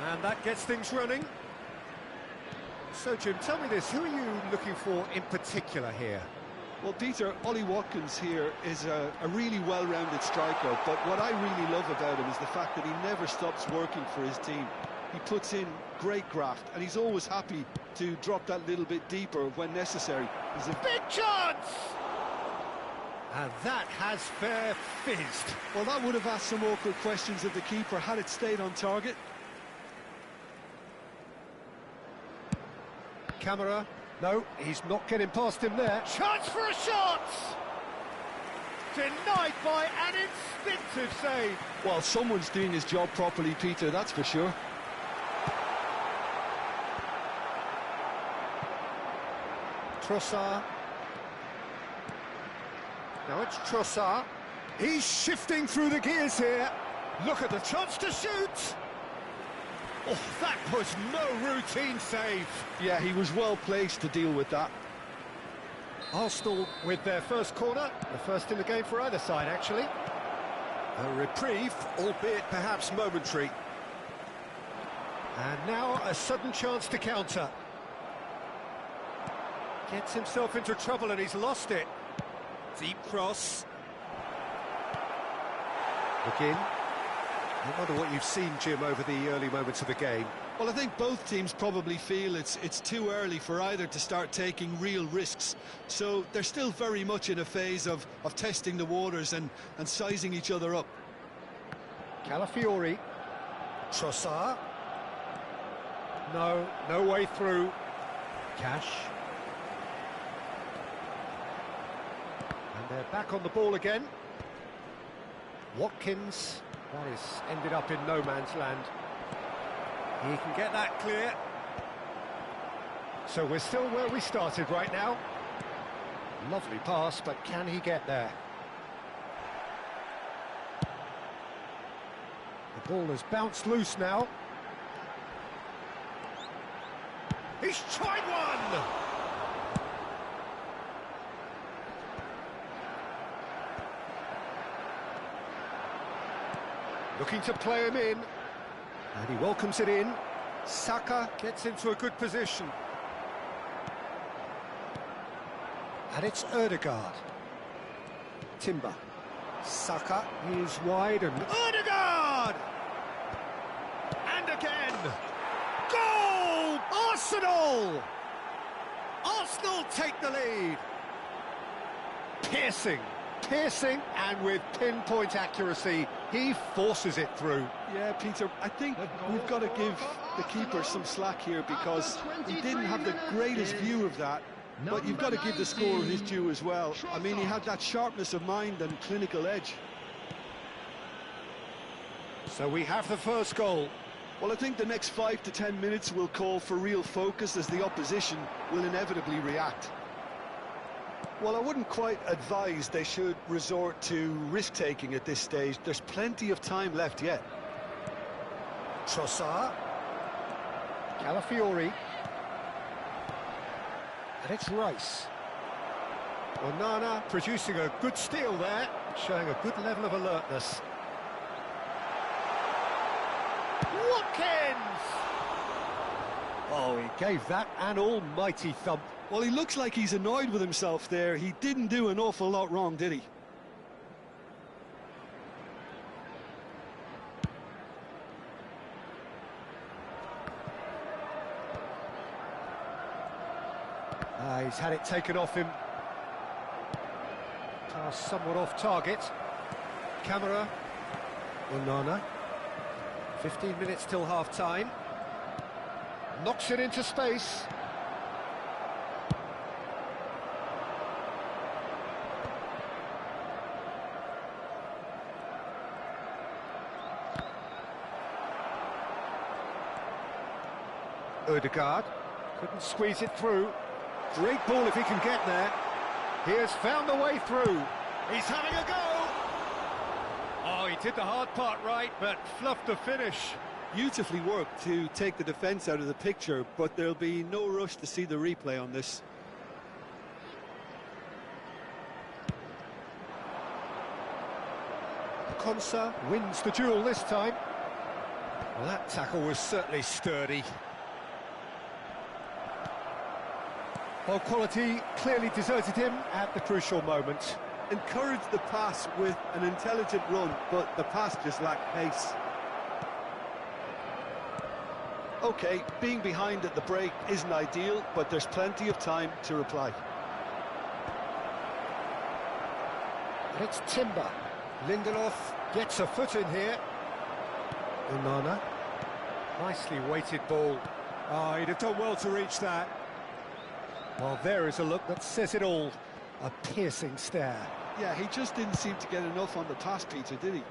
And that gets things running. So, Jim, tell me this, who are you looking for in particular here? Well, Peter, Ollie Watkins here is a really well-rounded striker, but what I really love about him is the fact that he never stops working for his team. He puts in great graft, and he's always happy to drop that little bit deeper when necessary. He's a big chance! And that has fair fizzed. Well, that would have asked some awkward questions of the keeper had it stayed on target. Camera. No, he's not getting past him there. Chance for a shot! Denied by an instinctive save. Well, someone's doing his job properly, Peter, that's for sure. Trossard. Now it's Trossard. He's shifting through the gears here. Look at the chance to shoot. Oh, that was no routine save. Yeah, he was well placed to deal with that. Arsenal with their first corner, the first in the game for either side, actually. A reprieve, albeit perhaps momentary. And now a sudden chance to counter. Gets himself into trouble and he's lost it. Deep cross. Look in. I wonder what you've seen, Jim, over the early moments of the game. Well, I think both teams probably feel it's too early for either to start taking real risks. So they're still very much in a phase of testing the waters and sizing each other up. Calafiori. Trossard. No way through. Cash. And they're back on the ball again. Watkins. That is ended up in no man's land. He can get that clear. So we're still where we started right now. Lovely pass, but can he get there? The ball has bounced loose now. He's tried one! Looking to play him in, and he welcomes it in. Saka gets into a good position. And it's Ødegaard. Timber. Saka is wide and Ødegaard! And again! Goal! Arsenal! Arsenal take the lead. Piercing, and with pinpoint accuracy, he forces it through. Yeah, Peter, I think we've got to give the keeper some slack here because he didn't have the greatest view of that, but you've got to give the scorer his due as well. I mean, he had that sharpness of mind and clinical edge. So we have the first goal. Well, I think the next 5 to 10 minutes will call for real focus as the opposition will inevitably react. Well, I wouldn't quite advise they should resort to risk-taking at this stage. There's plenty of time left yet. Trossard. Calafiori. And it's Rice. Onana producing a good steal there, showing a good level of alertness. Watkins! Oh, he gave that an almighty thump. Well, he looks like he's annoyed with himself there. He didn't do an awful lot wrong, did he? He's had it taken off him. Pass somewhat off target. Camera. Onana. 15 minutes till half-time. Knocks it into space. Ødegaard couldn't squeeze it through. Great ball if he can get there. He has found the way through. He's having a go. Oh, he did the hard part right, but fluffed the finish. Beautifully worked to take the defence out of the picture, but there'll be no rush to see the replay on this. Konsa wins the duel this time. Well, that tackle was certainly sturdy. Well, quality clearly deserted him at the crucial moment. Encouraged the pass with an intelligent run, but the pass just lacked pace. OK, being behind at the break isn't ideal, but there's plenty of time to reply. And it's Timber. Lindelof gets a foot in here. Onana. Nicely weighted ball. Oh, he'd have done well to reach that. Well, there is a look that says it all. A piercing stare. Yeah, he just didn't seem to get enough on the pass, Peter, did he?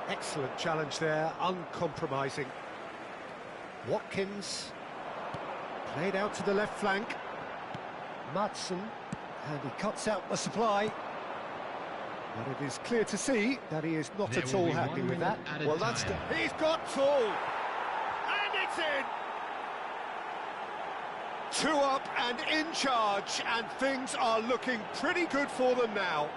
Excellent challenge there, uncompromising. Watkins. Played out to the left flank. Madsen. And he cuts out the supply. But it is clear to see that he is not at all happy with that. Well, that's He's got full! And it's in! 2 up and in charge, and things are looking pretty good for them now.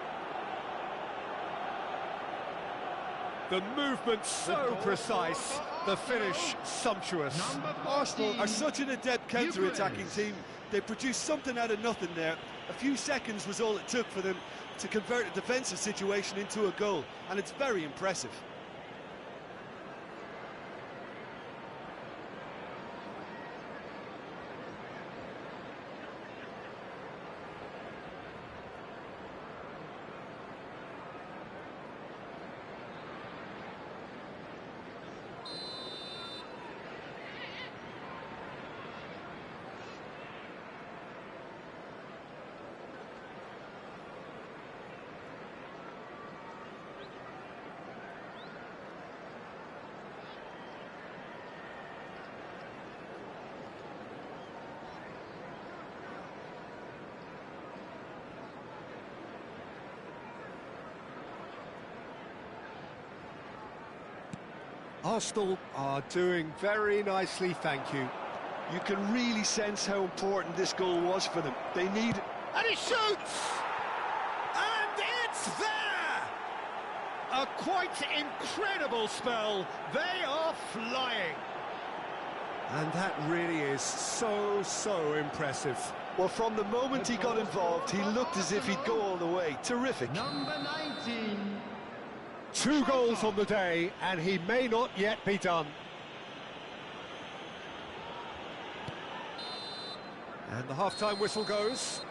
The movement so precise, the finish sumptuous. Arsenal are such an adept counter-attacking team. They produced something out of nothing there. A few seconds was all it took for them to convert a defensive situation into a goal, and it's very impressive. Arsenal are doing very nicely, thank you. You can really sense how important this goal was for them. They need... And he shoots! And it's there! A quite incredible spell. They are flying. And that really is so impressive. Well, from the moment he got involved, he looked as if he'd go all the way. Terrific. Number 19. 2 goals on the day, and he may not yet be done. And the half-time whistle goes.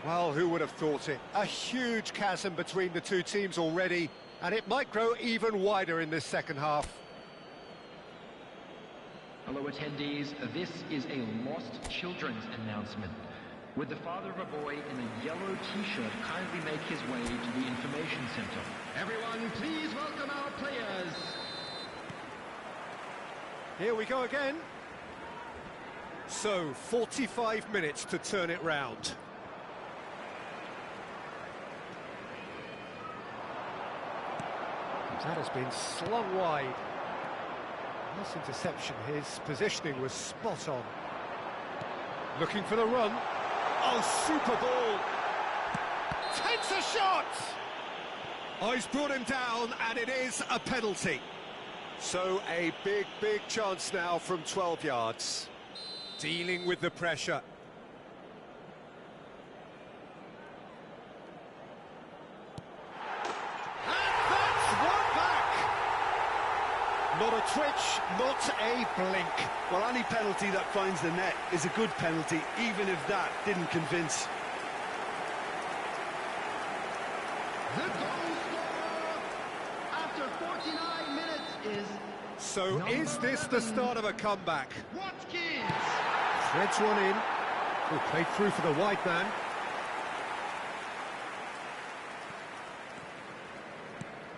Well, who would have thought it? A huge chasm between the two teams already, and it might grow even wider in this second half. Hello attendees, this is a lost children's announcement. Would the father of a boy in a yellow t-shirt kindly make his way to the information center? Everyone, please welcome our players. Here we go again. So, 45 minutes to turn it round. That has been slung wide. Nice interception, his positioning was spot on. Looking for the run. Oh, super ball! Takes a shot! Oh, he's brought him down, and it is a penalty. So, a big chance now from 12 yards. Dealing with the pressure. And that's one back! Not a twitch, not a blink. Well, any penalty that finds the net is a good penalty, even if that didn't convince. The goal scorer after 49 minutes is... So is this the start of a comeback? Watkins! Threads one in. Who played through for the wide man.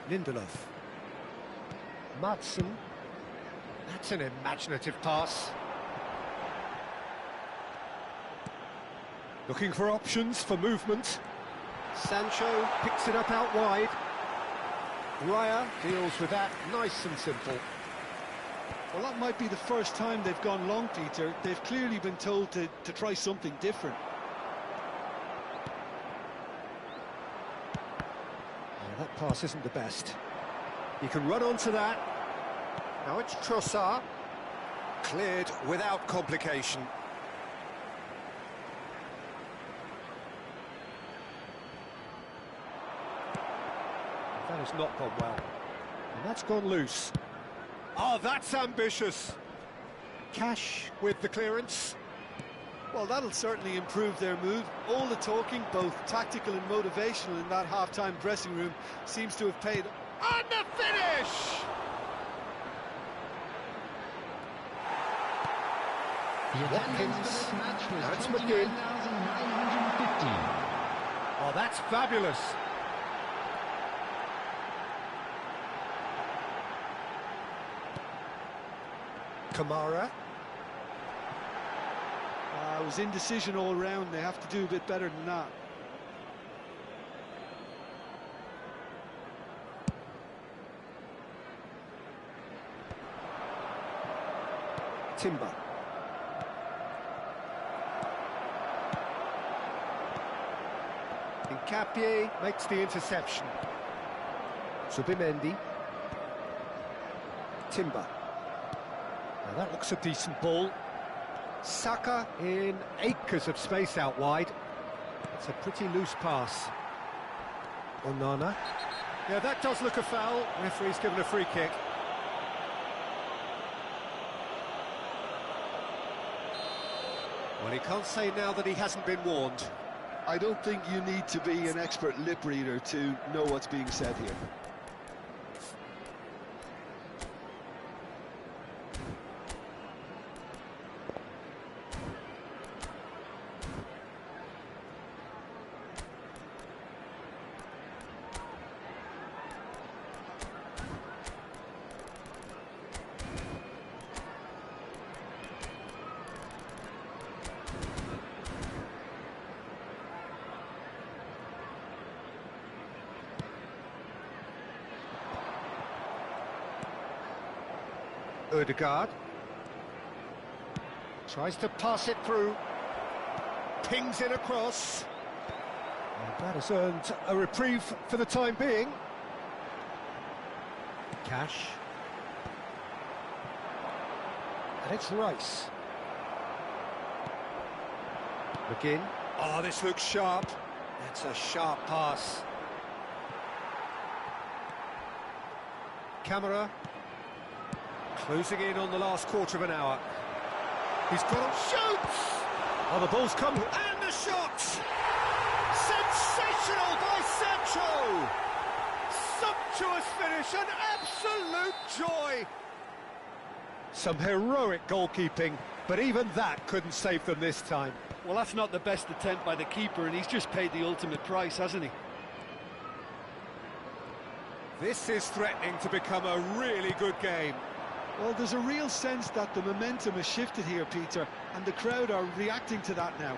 Lindelof. Madsen. That's an imaginative pass. Looking for options for movement. Sancho picks it up out wide. Raya deals with that nice and simple. Well, that might be the first time they've gone long, Peter. They've clearly been told to try something different. Oh, that pass isn't the best. He can run onto that. Now it's Trossard. Cleared without complication. That has not gone well. And that's gone loose. Oh, that's ambitious. Cash with the clearance. Well, that'll certainly improve their mood. All the talking, both tactical and motivational, in that half-time dressing room seems to have paid. And the finish! The attendance for this match was 29,950. Oh, that's fabulous. Kamara. It was indecision all round. They have to do a bit better than that. Timber. Nkapie makes the interception. Zubimendi. Timber. Now that looks a decent ball. Saka in acres of space out wide. It's a pretty loose pass. Onana. Yeah, that does look a foul. Referee's given a free kick. Well, he can't say now that he hasn't been warned. I don't think you need to be an expert lip reader to know what's being said here. Odegaard tries to pass it through, pings it across, and that has earned a reprieve for the time being. Cash, and it's Rice. McGinn. Oh, this looks sharp. That's a sharp pass. Camera. Closing in on the last quarter of an hour. He's got a shoots! Oh, the ball's come, and the shot! Sensational by Sancho! Sumptuous finish, an absolute joy! Some heroic goalkeeping, but even that couldn't save them this time. Well, that's not the best attempt by the keeper, and he's just paid the ultimate price, hasn't he? This is threatening to become a really good game. Well, there's a real sense that the momentum has shifted here, Peter, and the crowd are reacting to that now.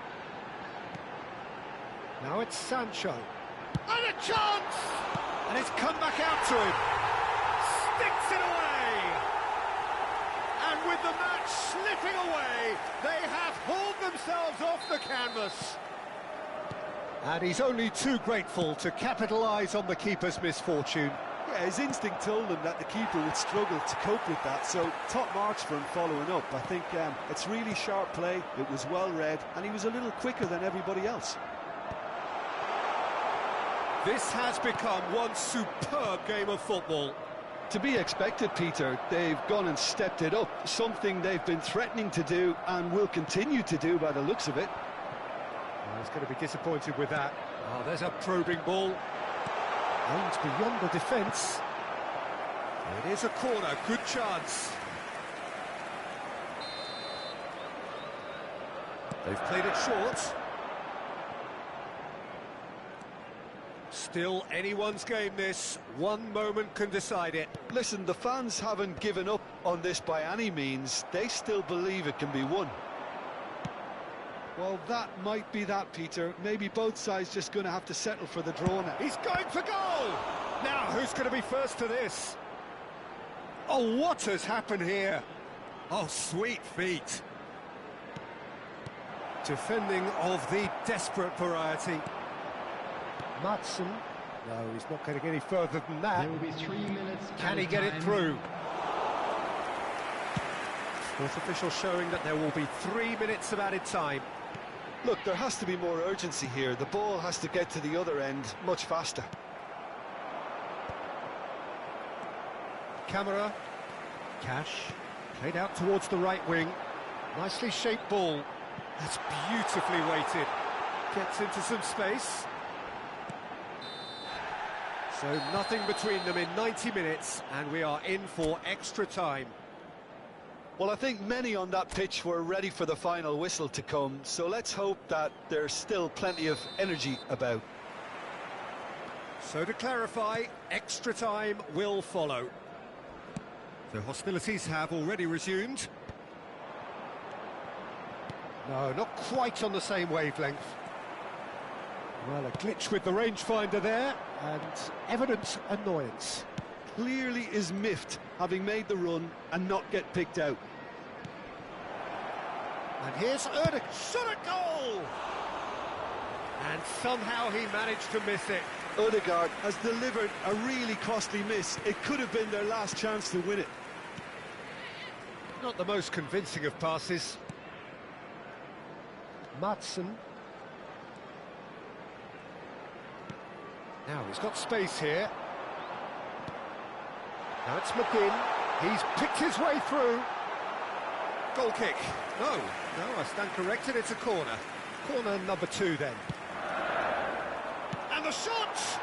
Now it's Sancho. And a chance! And it's come back out to him. Sticks it away! And with the match slipping away, they have hauled themselves off the canvas. And he's only too grateful to capitalise on the keeper's misfortune. Yeah, his instinct told him that the keeper would struggle to cope with that, so top marks for him following up. I think it's really sharp play, it was well read, and he was a little quicker than everybody else. This has become one superb game of football. To be expected, Peter. They've gone and stepped it up, something they've been threatening to do and will continue to do by the looks of it. Well, he's going to be disappointed with that. Oh, there's a probing ball. Aimed beyond the defence. It is a corner, good chance. They've played it short. Still anyone's game this. One moment can decide it. Listen, the fans haven't given up on this by any means. They still believe it can be won. Well, that might be that, Peter. Maybe both sides just going to have to settle for the draw now. He's going for goal! Now, who's going to be first to this? Oh, what has happened here? Oh, sweet feet. Defending of the desperate variety. Madsen. No, he's not getting any further than that. There will be 3 minutes. Can he get it through? Fourth official showing that there will be 3 minutes of added time. Look, there has to be more urgency here. The ball has to get to the other end much faster. Camera. Cash. Played out towards the right wing. Nicely shaped ball. That's beautifully weighted. Gets into some space. So nothing between them in 90 minutes, and we are in for extra time. Well, I think many on that pitch were ready for the final whistle to come, so let's hope that there's still plenty of energy about. So to clarify, extra time will follow. The hostilities have already resumed. No, not quite on the same wavelength. Well, a glitch with the rangefinder there, and evident annoyance. Clearly is miffed, having made the run and not get picked out. And here's Erdegaard, shot a goal! And somehow he managed to miss it. Erdegaard has delivered a really costly miss. It could have been their last chance to win it. Not the most convincing of passes. Madsen. Now he's got space here. Now it's McGinn. He's picked his way through. Goal kick. No, I stand corrected. It's a corner. Corner number 2 then. And the shot!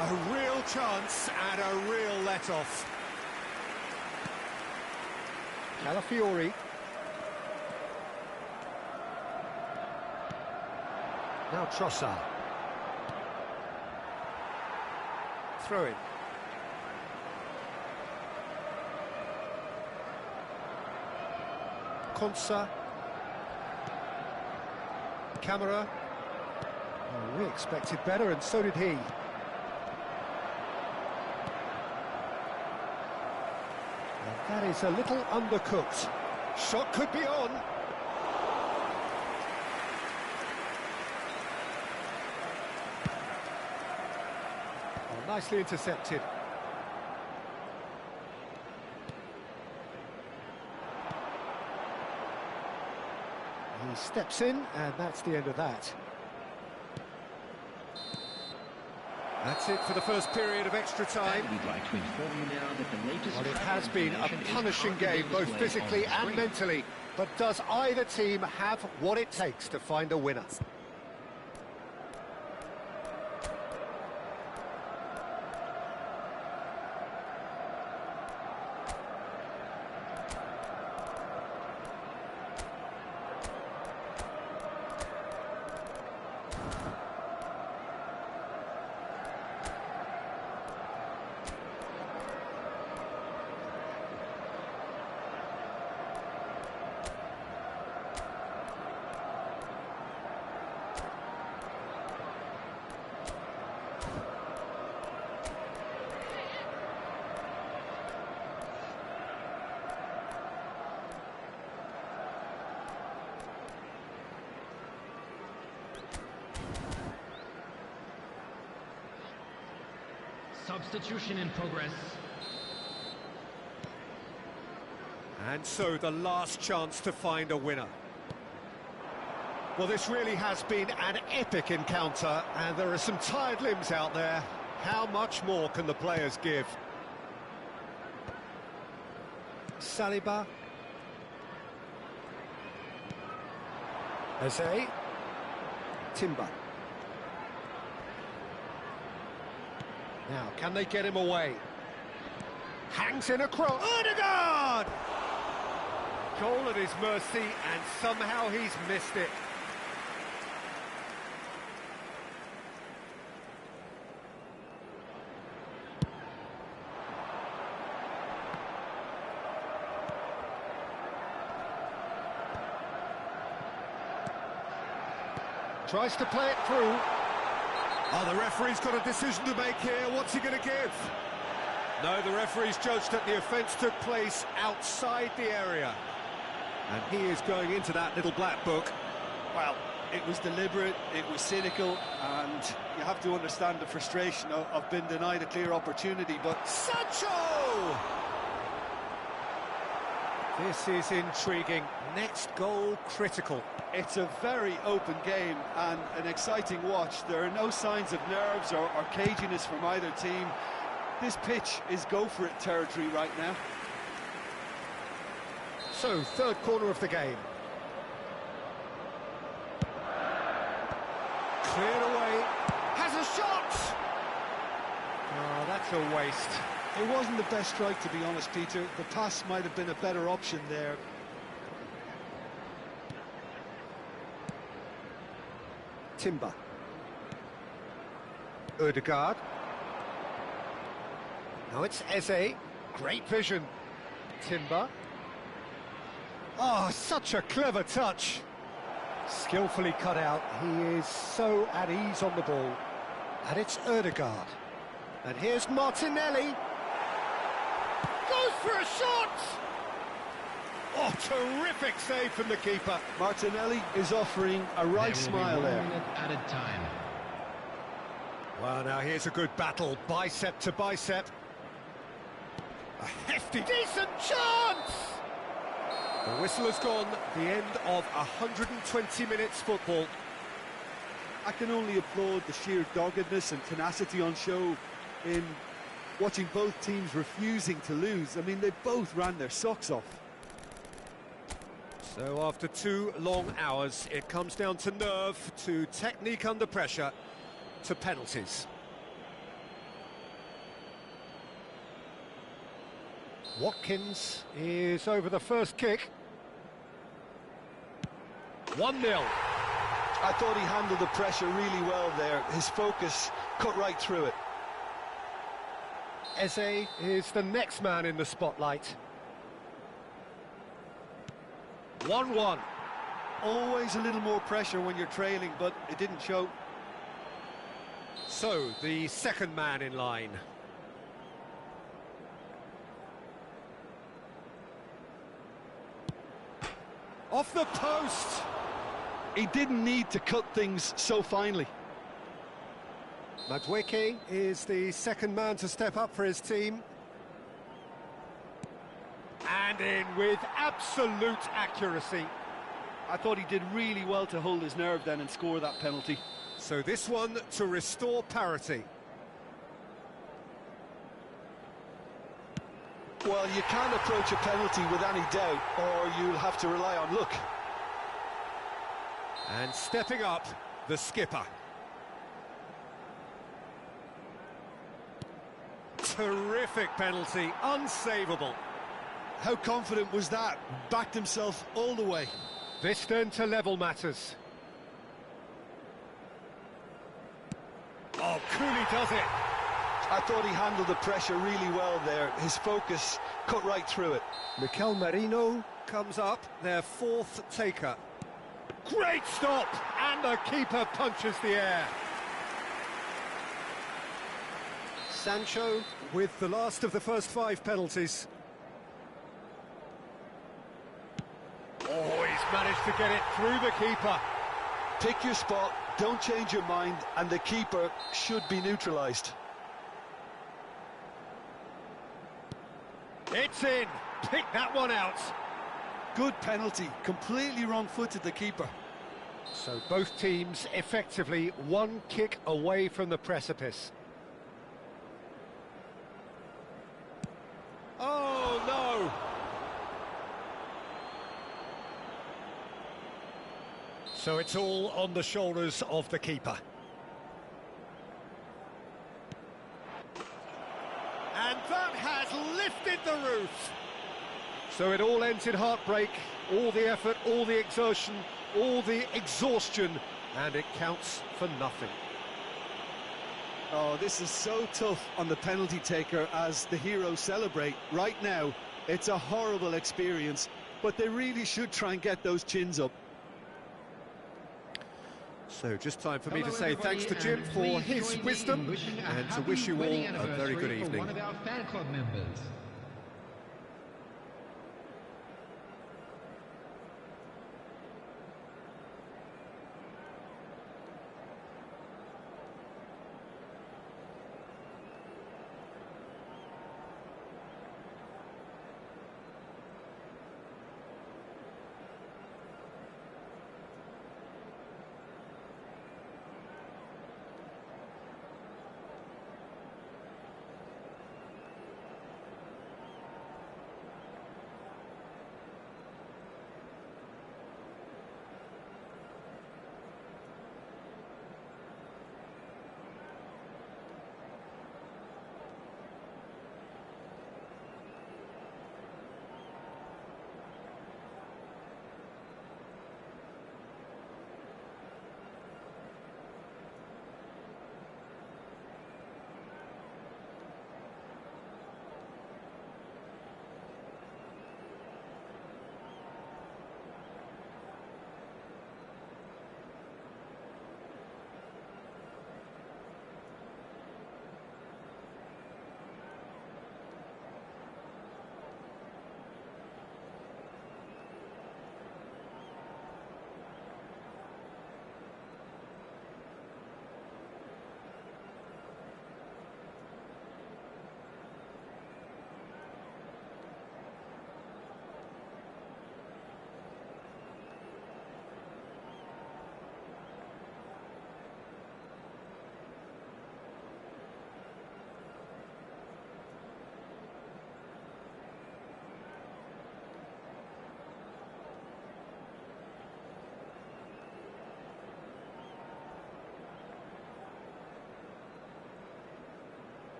A real chance and a real let-off. Calafiori. Now Trossard. Throw in. Konsa. Camera. Oh, we expected better, and so did he. And that is a little undercooked. Shot could be on. Oh, nicely intercepted. He steps in, and that's the end of that. That's it for the first period of extra time. We'd like to inform you now that the latest... Well, it has been a punishing game, both physically and mentally. But does either team have what it takes to find a winner? Substitution in progress. And so the last chance to find a winner. Well, this really has been an epic encounter, and there are some tired limbs out there. How much more can the players give? Saliba. Eze. Timber. Now, can they get him away? Hangs in a cross. Erdegaard! Goal at his mercy, and somehow he's missed it. Tries to play it through. Oh, the referee's got a decision to make here. What's he going to give? No, the referee's judged that the offence took place outside the area. And he is going into that little black book. Well, It was deliberate, it was cynical, and you have to understand the frustration of being denied a clear opportunity, but Sancho! This is intriguing. Next goal critical. it's a very open game and an exciting watch. There are no signs of nerves or caginess from either team. This pitch is go-for-it territory right now. So, third corner of the game. Cleared away. Has a shot! Oh, that's a waste. It wasn't the best strike, to be honest, Peter. The pass might have been a better option there. Timber. Ødegaard. Now it's Eze. Great vision. Timber. Oh, such a clever touch. Skillfully cut out. He is so at ease on the ball. And it's Ødegaard. And here's Martinelli. Goes for a shot! Oh, terrific save from the keeper. Martinelli is offering a right smile there. Added time. Well, now here's a good battle, bicep to bicep. A hefty, decent chance! The whistle has gone, the end of 120 minutes football. I can only applaud the sheer doggedness and tenacity on show in watching both teams refusing to lose. I mean, they both ran their socks off. So after 2 long hours, it comes down to nerve, to technique under pressure, to penalties. Watkins is over the first kick. 1-0. I thought he handled the pressure really well there. His focus cut right through it. Eze is the next man in the spotlight. 1-1. Always a little more pressure when you're trailing, but it didn't show. So, the second man in line. Off the post! He didn't need to cut things so finely. Madueke is the second man to step up for his team. And in with absolute accuracy. I thought he did really well to hold his nerve then and score that penalty. So this one to restore parity. Well, you can't approach a penalty with any doubt, or you'll have to rely on luck. And stepping up, the skipper. Terrific penalty, unsavable. How confident was that? Backed himself all the way. This then to level matters. Oh, Cooley does it. I thought he handled the pressure really well there. His focus cut right through it. Mikel Merino comes up, their fourth taker. Great stop! And the keeper punches the air. Sancho with the last of the first 5 penalties. Oh, he's managed to get it through the keeper. Pick your spot, don't change your mind, and the keeper should be neutralised. It's in. Pick that one out. Good penalty, completely wrong-footed the keeper. So both teams effectively 1 kick away from the precipice. Oh, no! So it's all on the shoulders of the keeper. And that has lifted the roof. So it all ends in heartbreak, all the effort, all the exertion, all the exhaustion, and it counts for nothing. Oh, this is so tough on the penalty taker as the heroes celebrate. Right now, it's a horrible experience, but they really should try and get those chins up. So just time for me to say thanks to Jim for his wisdom and to wish you all a very good evening. One of our fan club members.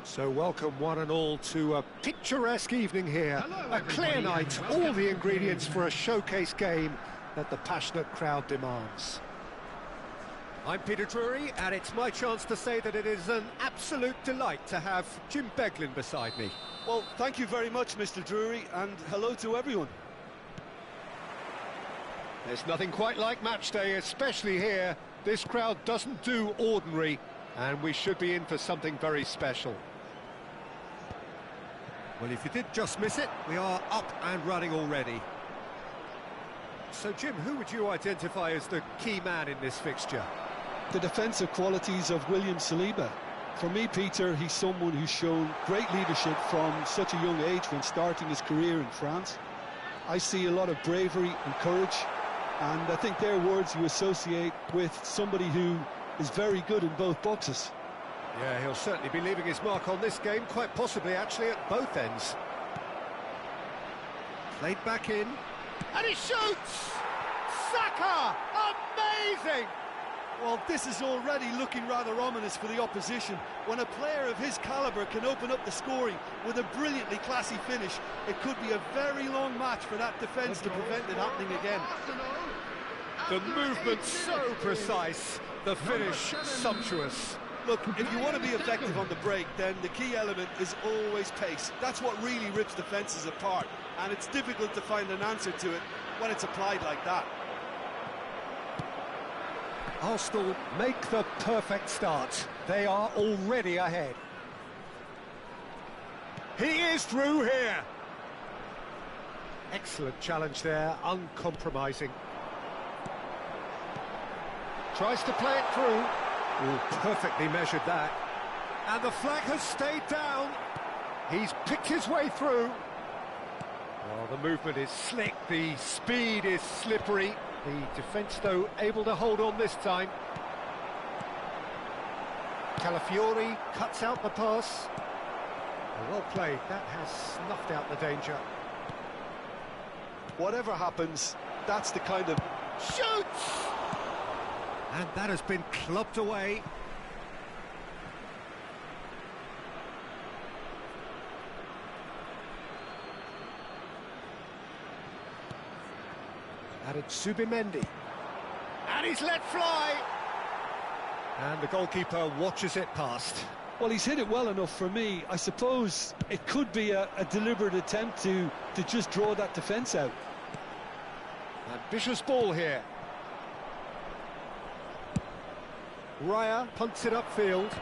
So welcome one and all to a picturesque evening here. A clear night, all the ingredients for a showcase game that the passionate crowd demands. I'm Peter Drury, and it's my chance to say that it is an absolute delight to have Jim Beglin beside me. Well, thank you very much, Mr. Drury, and hello to everyone. There's nothing quite like match day, especially here. This crowd doesn't do ordinary, and we should be in for something very special. Well, if you did just miss it, we are up and running already. So, Jim, who would you identify as the key man in this fixture? The defensive qualities of William Saliba. For me, Peter, he's someone who's shown great leadership from such a young age when starting his career in France. I see a lot of bravery and courage, and I think they're words you associate with somebody who is very good in both boxes. Yeah, he'll certainly be leaving his mark on this game, quite possibly actually at both ends. Played back in, and he shoots! Saka! Amazing! Well, this is already looking rather ominous for the opposition. When a player of his calibre can open up the scoring with a brilliantly classy finish, it could be a very long match for that defence to prevent it happening again. The movement so precise, the finish sumptuous. Look, if you want to be effective on the break, then the key element is always pace. That's what really rips defences apart, and it's difficult to find an answer to it when it's applied like that. Arsenal make the perfect start. They are already ahead. He is through here. Excellent challenge there, uncompromising. Tries to play it through. Ooh, perfectly measured that. And the flag has stayed down. He's picked his way through. Well, the movement is slick, the speed is slippery. The defence, though, able to hold on this time. Calafiori cuts out the pass. Well played, that has snuffed out the danger. Whatever happens, that's the kind of... Shoots! And that has been clubbed away. Added Subimendi. And he's let fly! And the goalkeeper watches it past. Well, he's hit it well enough for me. I suppose it could be a deliberate attempt to just draw that defence out. Ambitious ball here. Raya punts it upfield.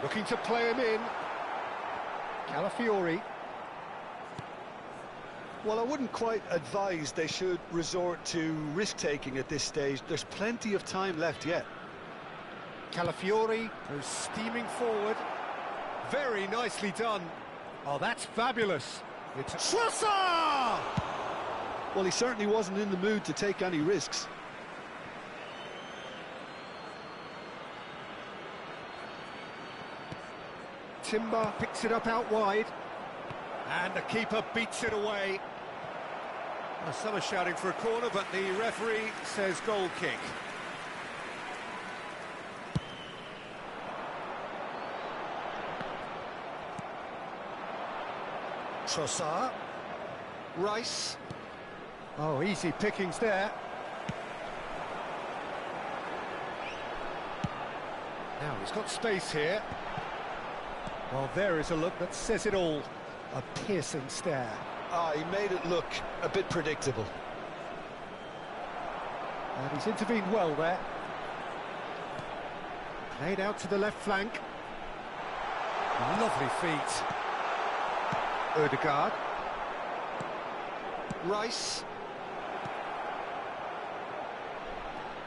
Looking to play him in. Calafiori. Well, I wouldn't quite advise they should resort to risk-taking at this stage. There's plenty of time left yet. Calafiori goes steaming forward. Very nicely done. Oh, that's fabulous. It's Trossard! Well, he certainly wasn't in the mood to take any risks. Timber picks it up out wide. And the keeper beats it away. Well, some are shouting for a corner, but the referee says goal kick. Trossard. Rice. Oh, easy pickings there. Now he's got space here. Well, there is a look that says it all. A piercing stare. Ah, he made it look a bit predictable. And he's intervened well there. Played out to the left flank. Lovely feet. Ødegaard. Rice.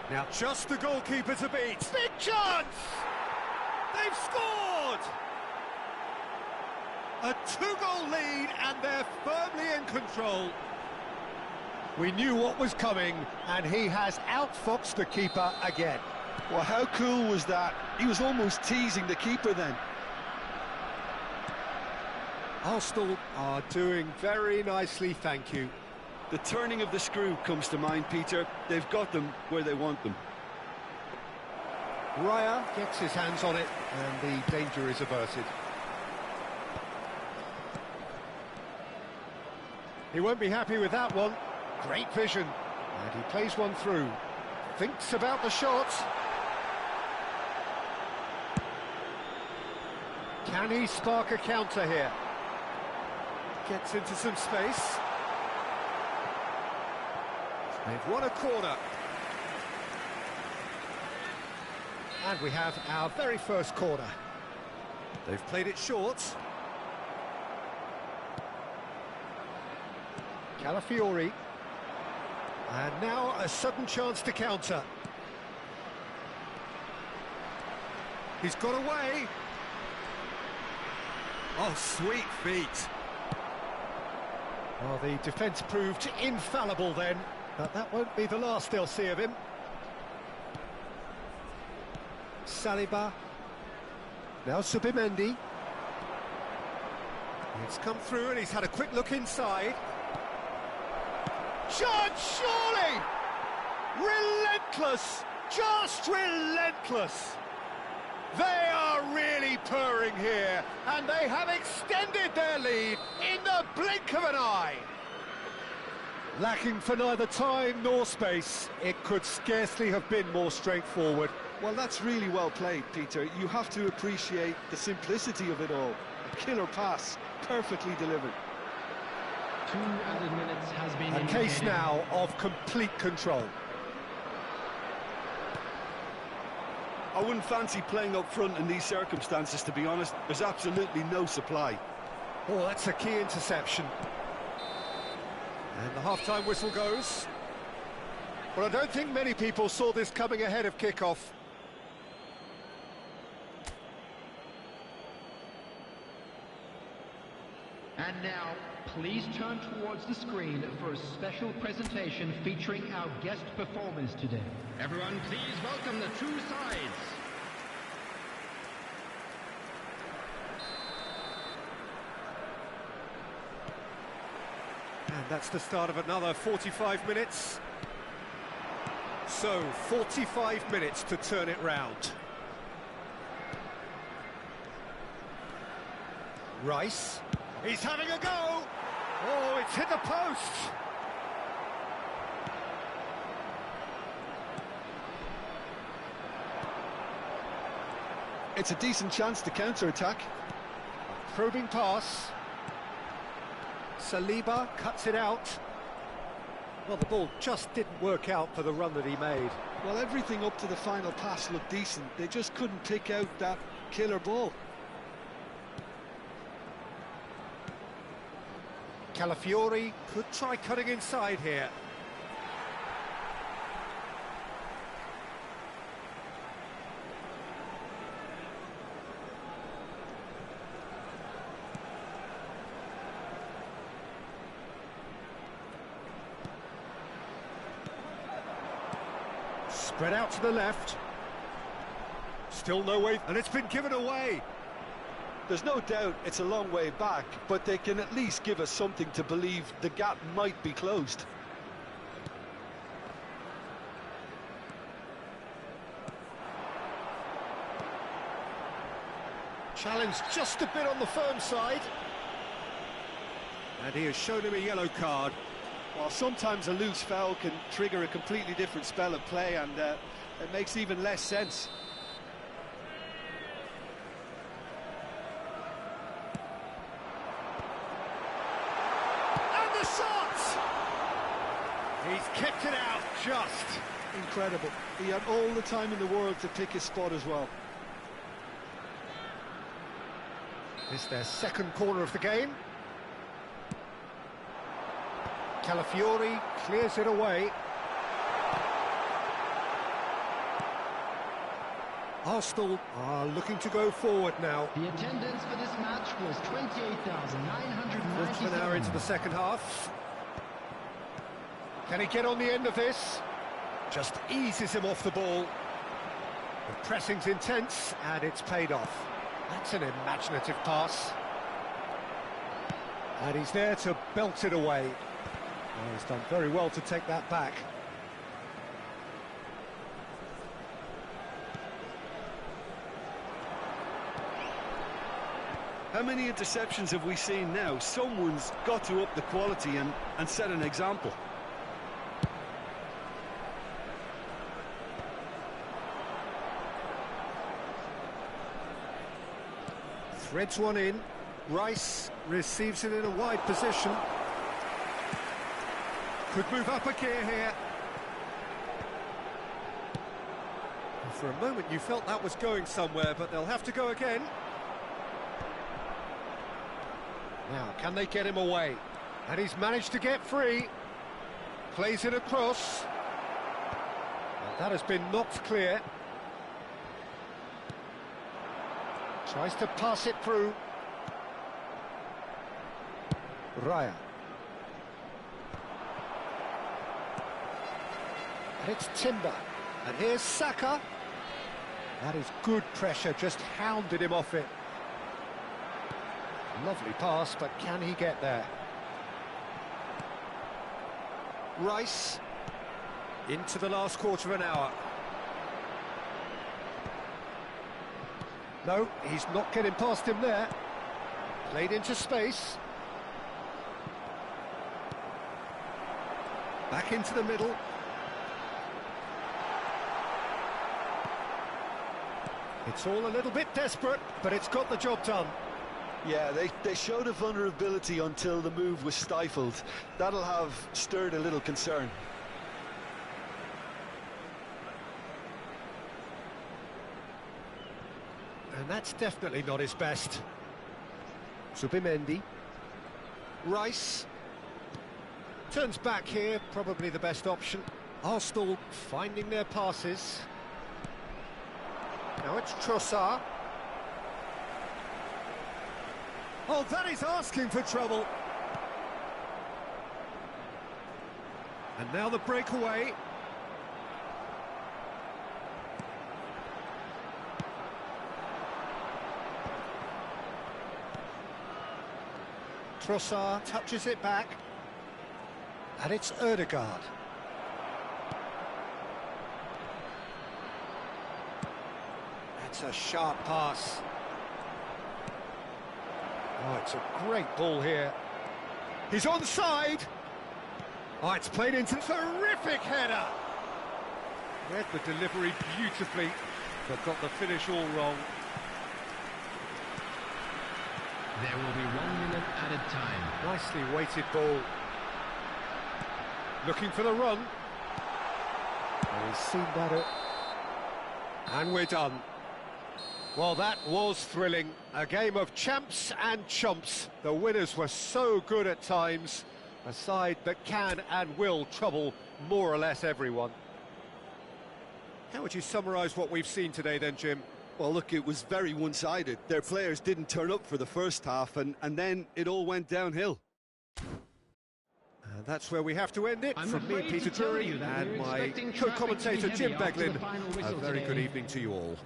Now just the goalkeeper to beat. Big chance! They've scored! A two-goal lead, and they're firmly in control. We knew what was coming, and he has outfoxed the keeper again. Well, how cool was that? He was almost teasing the keeper then. Arsenal are doing very nicely, thank you. The turning of the screw comes to mind, Peter. They've got them where they want them. Raya gets his hands on it, and the danger is averted. He won't be happy with that one. Great vision. And he plays one through. Thinks about the shot. Can he spark a counter here? Gets into some space. They've won a corner. And we have our very first corner. They've played it short. Calafiori. And now a sudden chance to counter. He's got away. Oh, sweet feet. Well, the defence proved infallible then, but that won't be the last they'll see of him. Saliba. Now Subimendi. It's come through and he's had a quick look inside. Shot, surely! Relentless! Just relentless! They are really purring here, and they have extended their lead in the blink of an eye. Lacking for neither time nor space, it could scarcely have been more straightforward. Well, that's really well played, Peter. You have to appreciate the simplicity of it all. A killer pass, perfectly delivered. 2 added minutes has been A case now of complete control. I wouldn't fancy playing up front in these circumstances, to be honest. There's absolutely no supply. Oh, that's a key interception. And the half-time whistle goes. Well, I don't think many people saw this coming ahead of kick-off. And now, please turn towards the screen for a special presentation featuring our guest performers today. Everyone, please welcome the two sides. And that's the start of another 45 minutes. So, 45 minutes to turn it round. Rice. He's having a go! Oh, it's hit the post! It's a decent chance to counter-attack. Probing pass. Saliba cuts it out. Well, the ball just didn't work out for the run that he made. Well, everything up to the final pass looked decent. They just couldn't pick out that killer ball. Calafiori could try cutting inside here. Spread out to the left. Still no way, and it's been given away. There's no doubt it's a long way back, but they can at least give us something to believe the gap might be closed. Challenged just a bit on the firm side. And he has shown him a yellow card. While sometimes a loose foul can trigger a completely different spell of play, and it makes even less sense. He's kicked it out, just. Incredible. He had all the time in the world to pick his spot as well. It's their second corner of the game. Calafiori clears it away. Arsenal are looking to go forward now. The attendance for this match was 28,997. Just an hour into the second half. Can he get on the end of this? Just eases him off the ball. The pressing's intense, and it's paid off. That's an imaginative pass. And he's there to belt it away. Oh, he's done very well to take that back. How many interceptions have we seen now? Someone's got to up the quality and set an example. Threads one in. Rice receives it in a wide position. Could move up a gear here. For a moment you felt that was going somewhere, but they'll have to go again. Now, can they get him away? And he's managed to get free. Plays it across. And that has been knocked clear. Tries to pass it through. Raya. And it's Timber. And here's Saka. That is good pressure, just hounded him off it. Lovely pass, but can he get there? Rice. Into the last quarter of an hour. No, he's not getting past him there. Played into space. Back into the middle. It's all a little bit desperate, but it's got the job done. Yeah, they showed a vulnerability until the move was stifled. That'll have stirred a little concern. And that's definitely not his best. Zubimendi. Rice. Turns back here, probably the best option. Arsenal finding their passes. Now it's Trossard. Oh, that is asking for trouble. And now the breakaway. Trossard touches it back. And it's Ødegaard. That's a sharp pass. Oh, it's a great ball here. He's onside. Oh, it's played into terrific header. Read the delivery beautifully, but got the finish all wrong. There will be 1 minute added time. Nicely weighted ball. Looking for the run. Oh, he's seen better. And we're done. Well, that was thrilling. A game of champs and chumps. The winners were so good at times. A side that can and will trouble more or less everyone. How would you summarise what we've seen today then, Jim? Well, look, it was very one-sided. Their players didn't turn up for the first half, and then it all went downhill. And that's where we have to end it. I'm From me, afraid Peter to tell Drury, you that and we're my expecting traffic co-commentator to be Jim heavy after Beglin. the final A whistle very good today. evening to you all.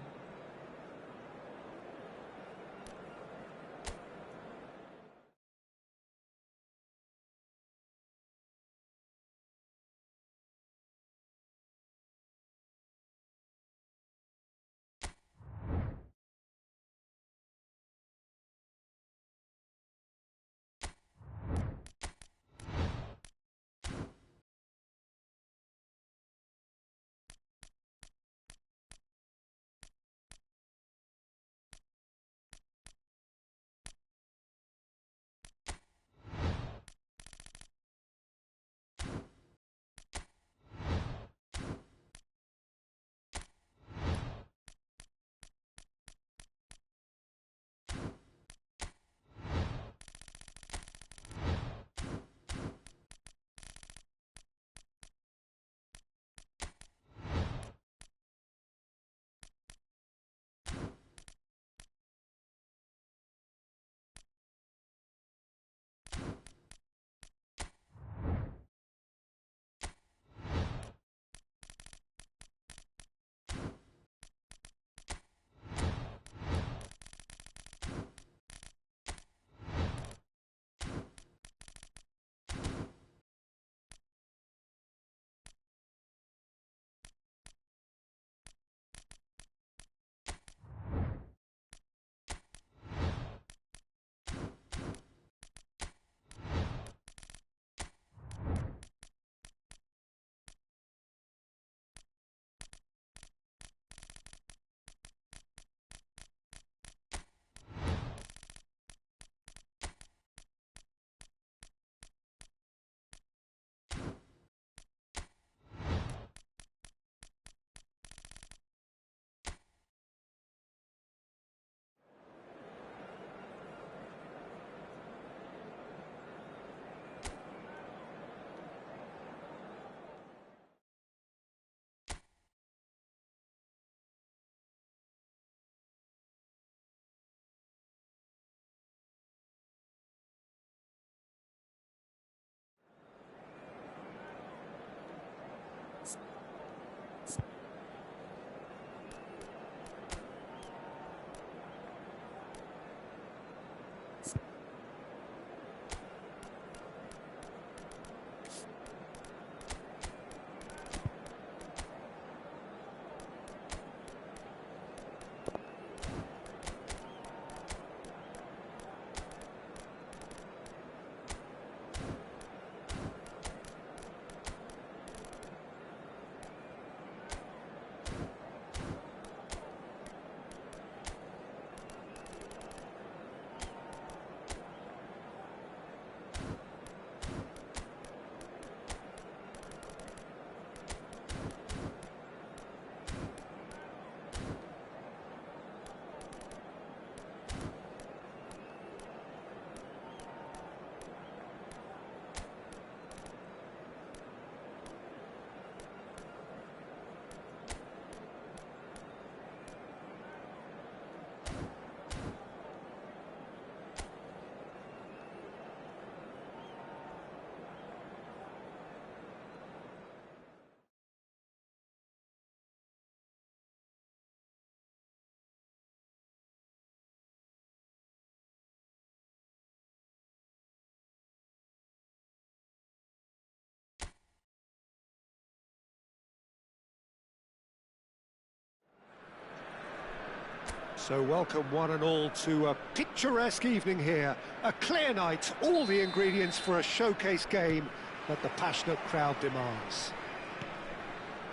So welcome one and all to a picturesque evening here. A clear night, all the ingredients for a showcase game that the passionate crowd demands.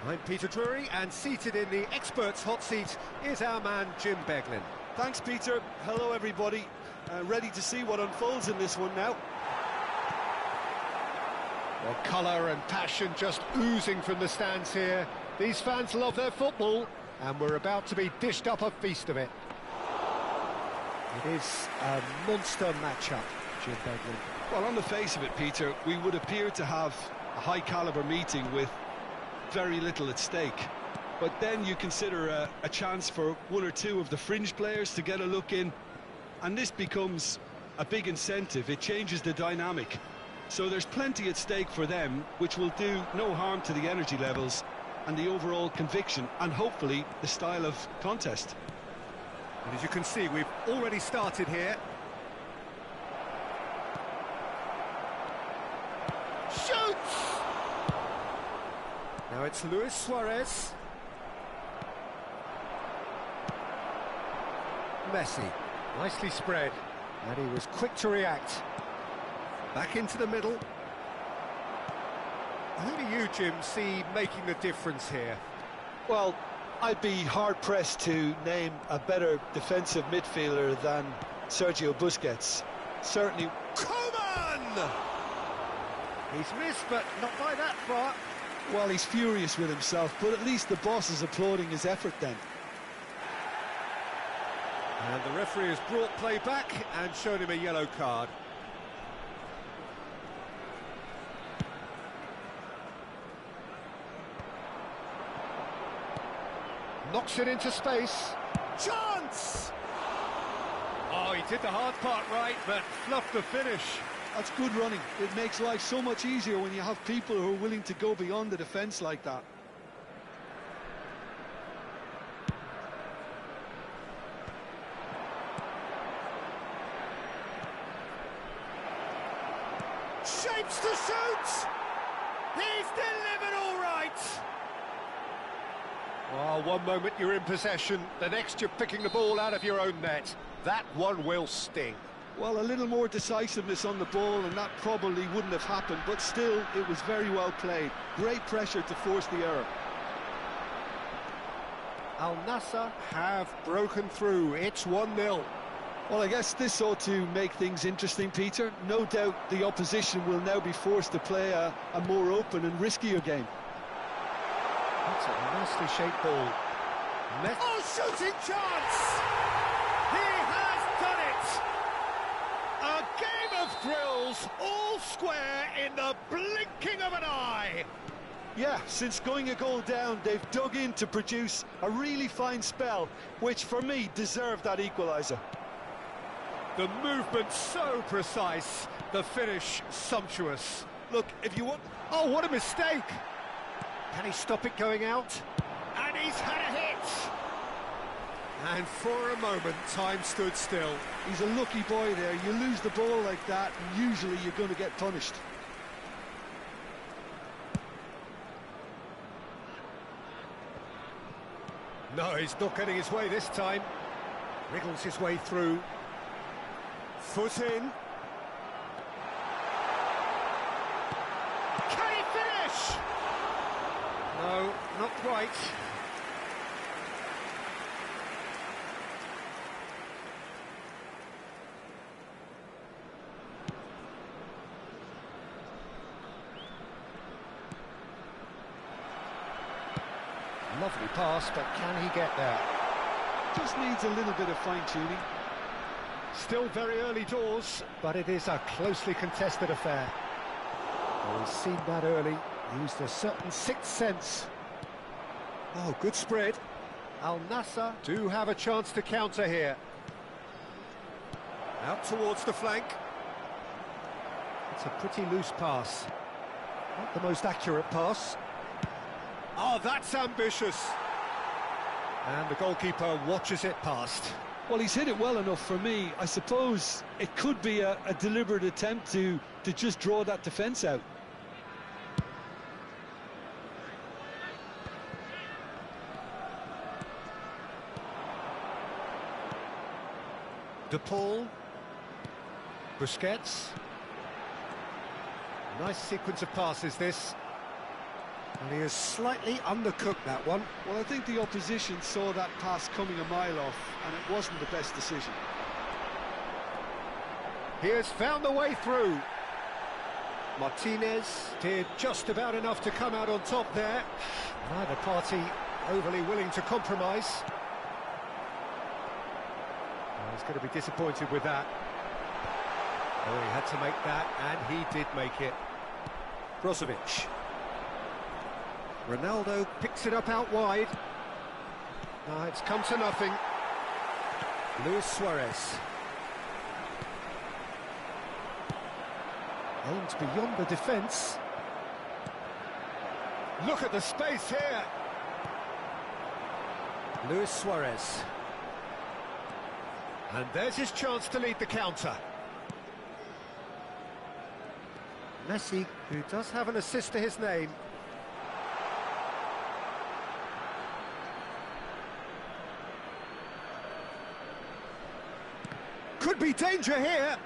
I'm Peter Drury, and seated in the experts' hot seat is our man Jim Beglin. Thanks, Peter. Hello, everybody. Ready to see what unfolds in this one now. Well, colour and passion just oozing from the stands here. These fans love their football, and we're about to be dished up a feast of it. It is a monster matchup, Jim Beglin. Well, on the face of it, Peter, we would appear to have a high-caliber meeting with very little at stake. But then you consider a chance for one or two of the fringe players to get a look in, and this becomes a big incentive. It changes the dynamic. So there's plenty at stake for them, which will do no harm to the energy levels and the overall conviction, and hopefully the style of contest. And as you can see, we've already started here. Shoots! Now it's Luis Suarez. Messi, nicely spread, and he was quick to react. Back into the middle. Who do you, Jim, see making the difference here? Well, I'd be hard-pressed to name a better defensive midfielder than Sergio Busquets. Certainly. Coman! He's missed, but not by that far. Well, he's furious with himself, but at least the boss is applauding his effort then. And the referee has brought play back and shown him a yellow card. Knocks it into space. Chance! Oh, he did the hard part right, but fluffed the finish. That's good running. It makes life so much easier when you have people who are willing to go beyond the defence like that. Shapes to shoot! He's delivered all right! Well, one moment you're in possession, the next you're picking the ball out of your own net. That one will sting. Well, a little more decisiveness on the ball and that probably wouldn't have happened, but still, it was very well played. Great pressure to force the error. Al Nassr have broken through. It's 1-0. Well, I guess this ought to make things interesting, Peter. No doubt the opposition will now be forced to play a more open and riskier game. That's a nicely shaped ball. Oh, shooting chance! He has done it! A game of thrills, all square in the blinking of an eye. Yeah, since going a goal down, they've dug in to produce a really fine spell, which for me deserved that equaliser. The movement so precise, the finish sumptuous. Look, if you want... Oh, what a mistake! Can he stop it going out? And he's had a hit! And for a moment, time stood still. He's a lucky boy there. You lose the ball like that, and usually you're going to get punished. No, he's not getting his way this time. Wriggles his way through. Foot in. Can he finish? No, not quite. Lovely pass, but can he get there? Just needs a little bit of fine-tuning. Still very early doors, but it is a closely contested affair. Well, he's seen that early, used a certain sixth sense. Oh, good spread. Al Nassr do have a chance to counter here. Out towards the flank. It's a pretty loose pass. Not the most accurate pass. Oh, that's ambitious. And the goalkeeper watches it past. Well, he's hit it well enough for me. I suppose it could be a deliberate attempt to just draw that defence out. De Paul. Busquets. Nice sequence of passes, this. And he has slightly undercooked that one. Well, I think the opposition saw that pass coming a mile off, and it wasn't the best decision. He has found the way through. Martinez did just about enough to come out on top there. Neither party overly willing to compromise. Well, he's going to be disappointed with that. Oh, he had to make that, and he did make it. Brozovic. Ronaldo picks it up out wide. No, it's come to nothing. Luis Suarez. Aimed beyond the defence. Look at the space here. Luis Suarez. And there's his chance to lead the counter. Messi, who does have an assist to his name. Could be danger here.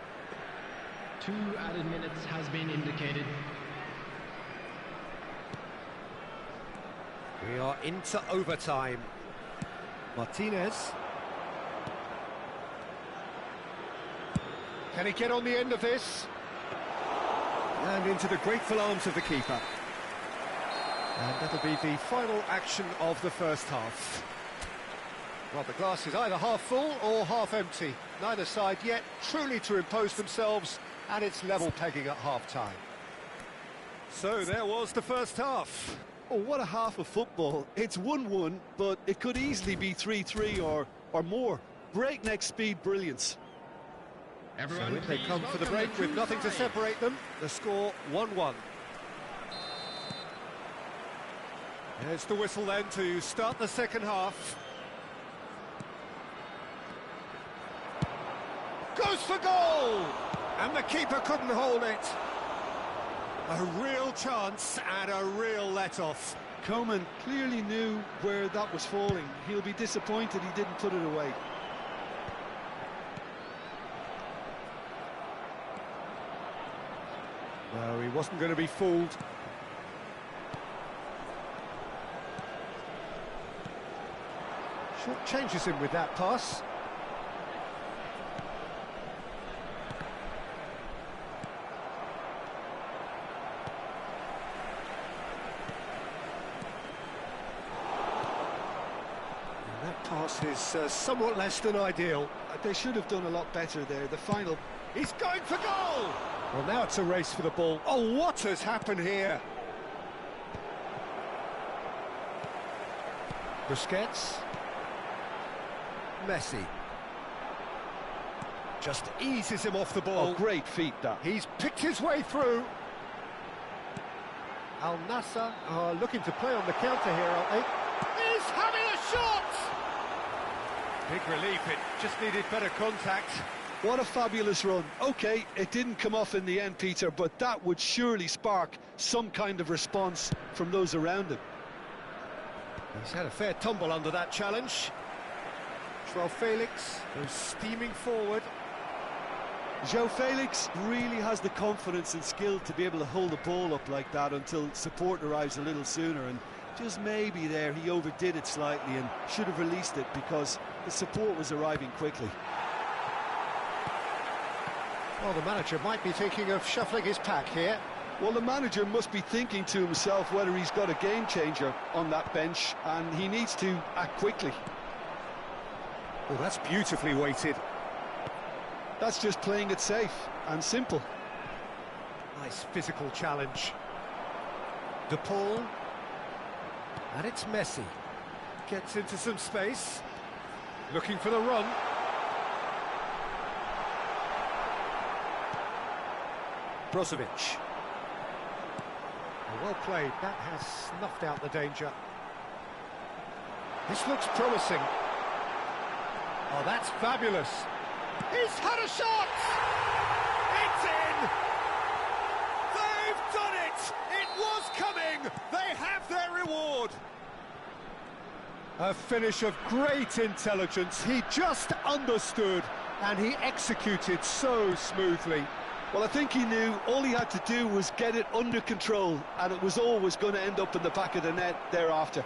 2 added minutes has been indicated. We are into overtime. Martinez. Can he get on the end of this? And into the grateful arms of the keeper. And that'll be the final action of the first half. Well, the glass is either half full or half empty. Neither side yet truly to impose themselves, and it's level pegging at half-time. So there was the first half. Oh, what a half of football. It's 1-1, but it could easily be 3-3 or more. Breakneck speed brilliance. Everyone, so they come for the break with nothing to separate them. The score 1-1. There's the whistle then to start the second half. Goes for goal! And the keeper couldn't hold it. A real chance and a real let-off. Coman clearly knew where that was falling. He'll be disappointed he didn't put it away. No, he wasn't going to be fooled. Short changes him with that pass. And that pass is somewhat less than ideal. They should have done a lot better there. The final... He's going for goal! Well, now it's a race for the ball. Oh, what has happened here? Busquets. Messi. Just eases him off the ball. Oh, great feat, that. He's picked his way through. Al Nassr are looking to play on the counter here, aren't they? He's having a shot! Big relief, it just needed better contact. What a fabulous run. OK, it didn't come off in the end, Peter, but that would surely spark some kind of response from those around him. He's had a fair tumble under that challenge. João Felix goes steaming forward. João Felix really has the confidence and skill to be able to hold the ball up like that until support arrives a little sooner, and just maybe there he overdid it slightly and should have released it because the support was arriving quickly. Well, the manager might be thinking of shuffling his pack here. Well, the manager must be thinking to himself whether he's got a game changer on that bench, and he needs to act quickly. Oh, that's beautifully weighted. That's just playing it safe and simple. Nice physical challenge. De Paul. And it's Messi. Gets into some space. Looking for the run. Brozovic. Well played. That has snuffed out the danger. This looks promising. Oh, that's fabulous. He's had a shot! It's in! They've done it! It was coming! They have their reward! A finish of great intelligence. He just understood. and he executed so smoothly. Well, I think he knew all he had to do was get it under control, and it was always going to end up in the back of the net thereafter.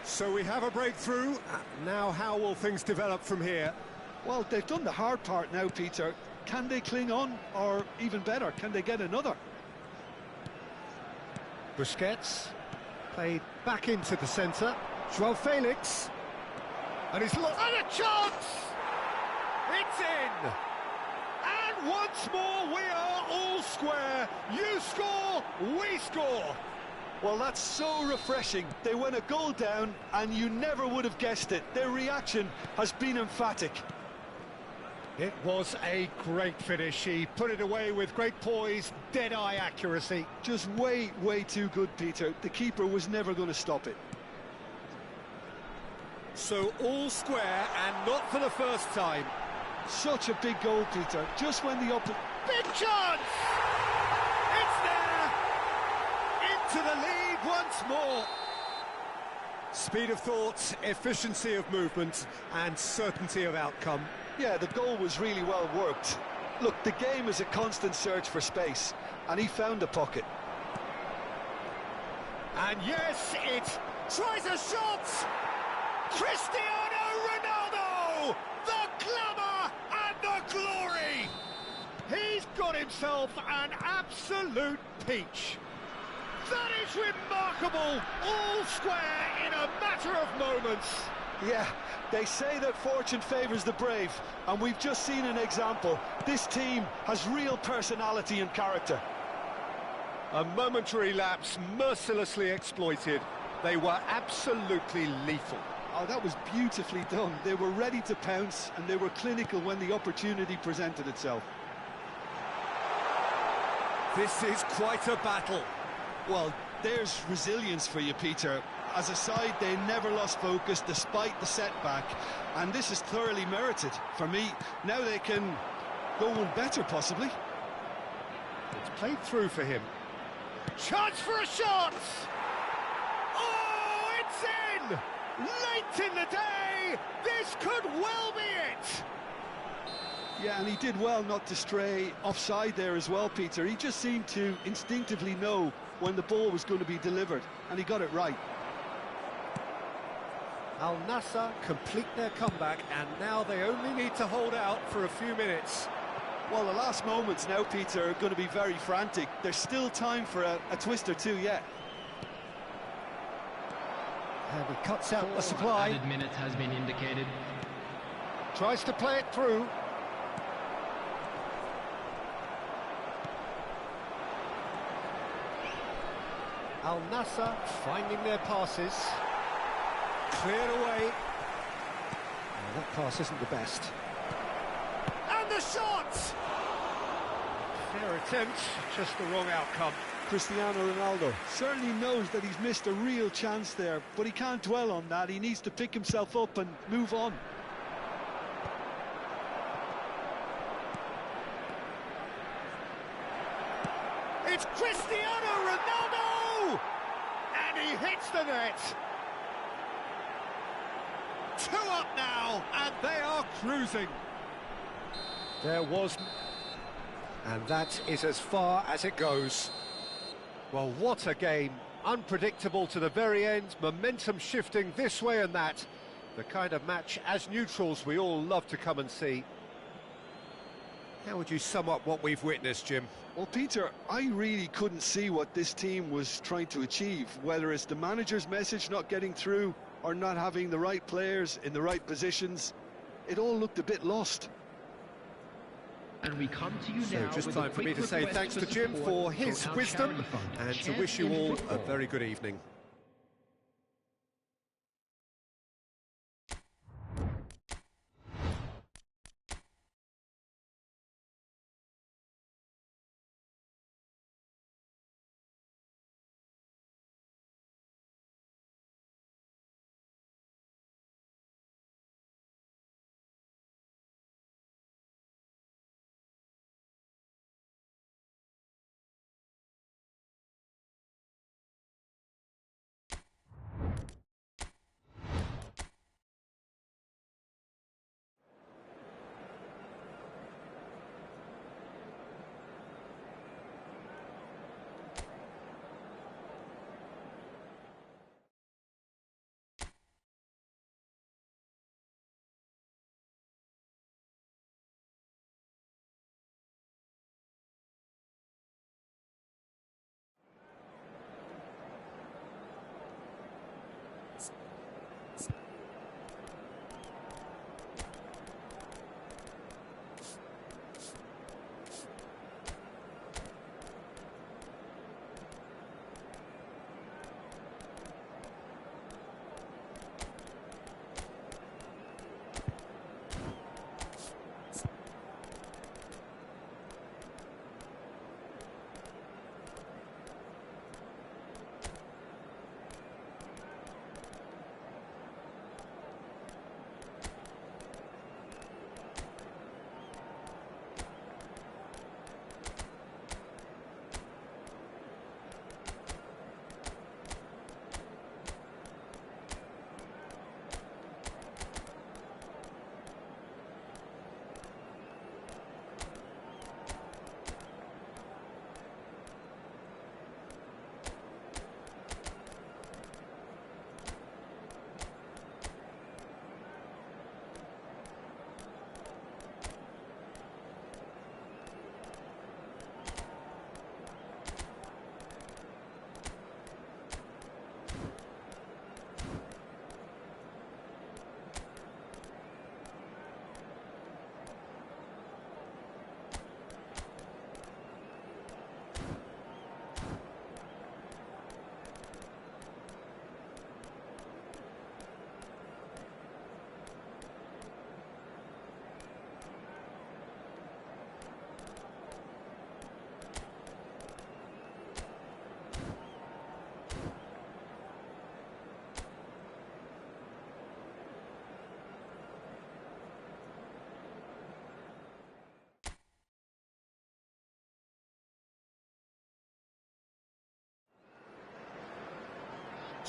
So we have a breakthrough. Now how will things develop from here? Well, they've done the hard part now, Peter. Can they cling on, or even better, can they get another? Busquets played back into the centre. Joao Felix. And he's lost. And a chance! It's in! And once more we are all square. You score, we score. Well, that's so refreshing. They went a goal down, and you never would have guessed it. Their reaction has been emphatic. It was a great finish. He put it away with great poise, dead-eye accuracy. Just way, way too good, Peter. The keeper was never going to stop it. So all square, and not for the first time. Such a big goal, Peter. Just when the Big chance! It's there! Into the lead once more. Speed of thought, efficiency of movement, and certainty of outcome. Yeah, the goal was really well worked. Look, the game is a constant search for space, and he found the pocket. And yes, it tries a shot! Cristiano Ronaldo! The glamour and the glory! He's got himself an absolute peach. That is remarkable, all square in a matter of moments. Yeah, they say that fortune favours the brave, and we've just seen an example. This team has real personality and character. A momentary lapse mercilessly exploited. They were absolutely lethal. Oh, that was beautifully done. They were ready to pounce, and they were clinical when the opportunity presented itself. This is quite a battle. Well, there's resilience for you, Peter. As a side, they never lost focus despite the setback, and this is thoroughly merited. For me, now they can go one better, possibly. It's played through for him. Chance for a shot! Oh, it's in! Late in the day, this could well be it! Yeah, and he did well not to stray offside there as well, Peter. He just seemed to instinctively know when the ball was going to be delivered, and he got it right. Al Nassr complete their comeback, and now they only need to hold out for a few minutes. Well, the last moments now, Peter, are going to be very frantic. There's still time for a twist or two yet. And he cuts out the supply. Added minute has been indicated. Tries to play it through. Al Nassr finding their passes. Cleared away. Oh, that pass isn't the best. And the shot! Fair attempt, just the wrong outcome. Cristiano Ronaldo certainly knows that he's missed a real chance there, but he can't dwell on that. He needs to pick himself up and move on. It's Cristiano Ronaldo! And he hits the net. 2 up now, and they are cruising. There was... And that is as far as it goes. Well, what a game. Unpredictable to the very end, momentum shifting this way and that. The kind of match, as neutrals, we all love to come and see. How would you sum up what we've witnessed, Jim? Well, Peter, I really couldn't see what this team was trying to achieve, whether it's the manager's message not getting through or not having the right players in the right positions. It all looked a bit lost. And we come to you So now just with time a for me quick to say request thanks for to Jim support for his our wisdom charity fund, and to Champ wish you in all a Football. very good evening.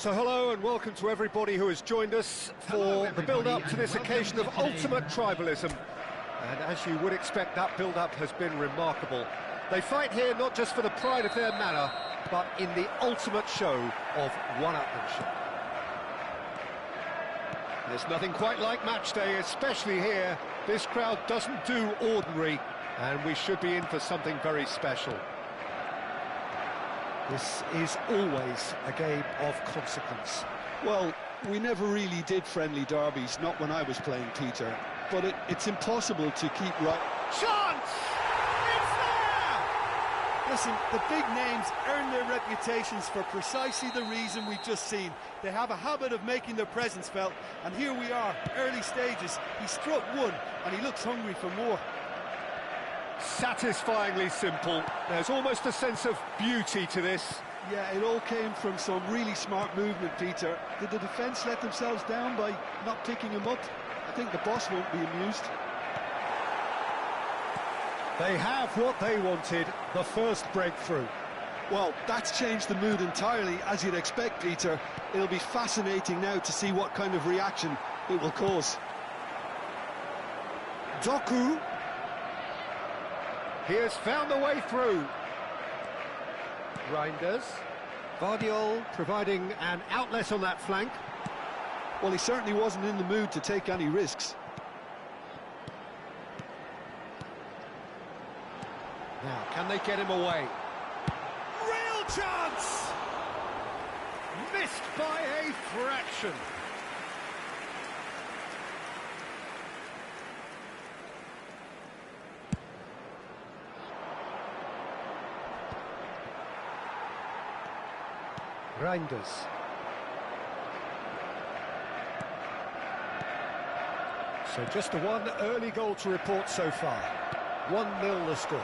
So hello and welcome to everybody who has joined us for the build-up to this occasion of ultimate tribalism. And as you would expect, that build-up has been remarkable. They fight here not just for the pride of their manor, but in the ultimate show of one-upmanship. There's nothing quite like match day, especially here. This crowd doesn't do ordinary, and we should be in for something very special. This is always a game of consequence. Well, we never really did friendly derbies, not when I was playing, Peter. But it's impossible to keep right... Chance! It's there! Listen, the big names earn their reputations for precisely the reason we've just seen. They have a habit of making their presence felt, and here we are, early stages. He struck one, and he looks hungry for more. Satisfyingly simple. There's almost a sense of beauty to this. Yeah, it all came from some really smart movement, Peter. Did the defence let themselves down by not picking him up? I think the boss won't be amused. They have what they wanted, the first breakthrough. Well, that's changed the mood entirely, as you'd expect, Peter. It'll be fascinating now to see what kind of reaction it will cause. Doku. He has found the way through. Reinders. Vardiol providing an outlet on that flank. Well, he certainly wasn't in the mood to take any risks. Now, can they get him away? Real chance! Missed by a fraction. Reinders. So just the one early goal to report so far. 1-0 the score.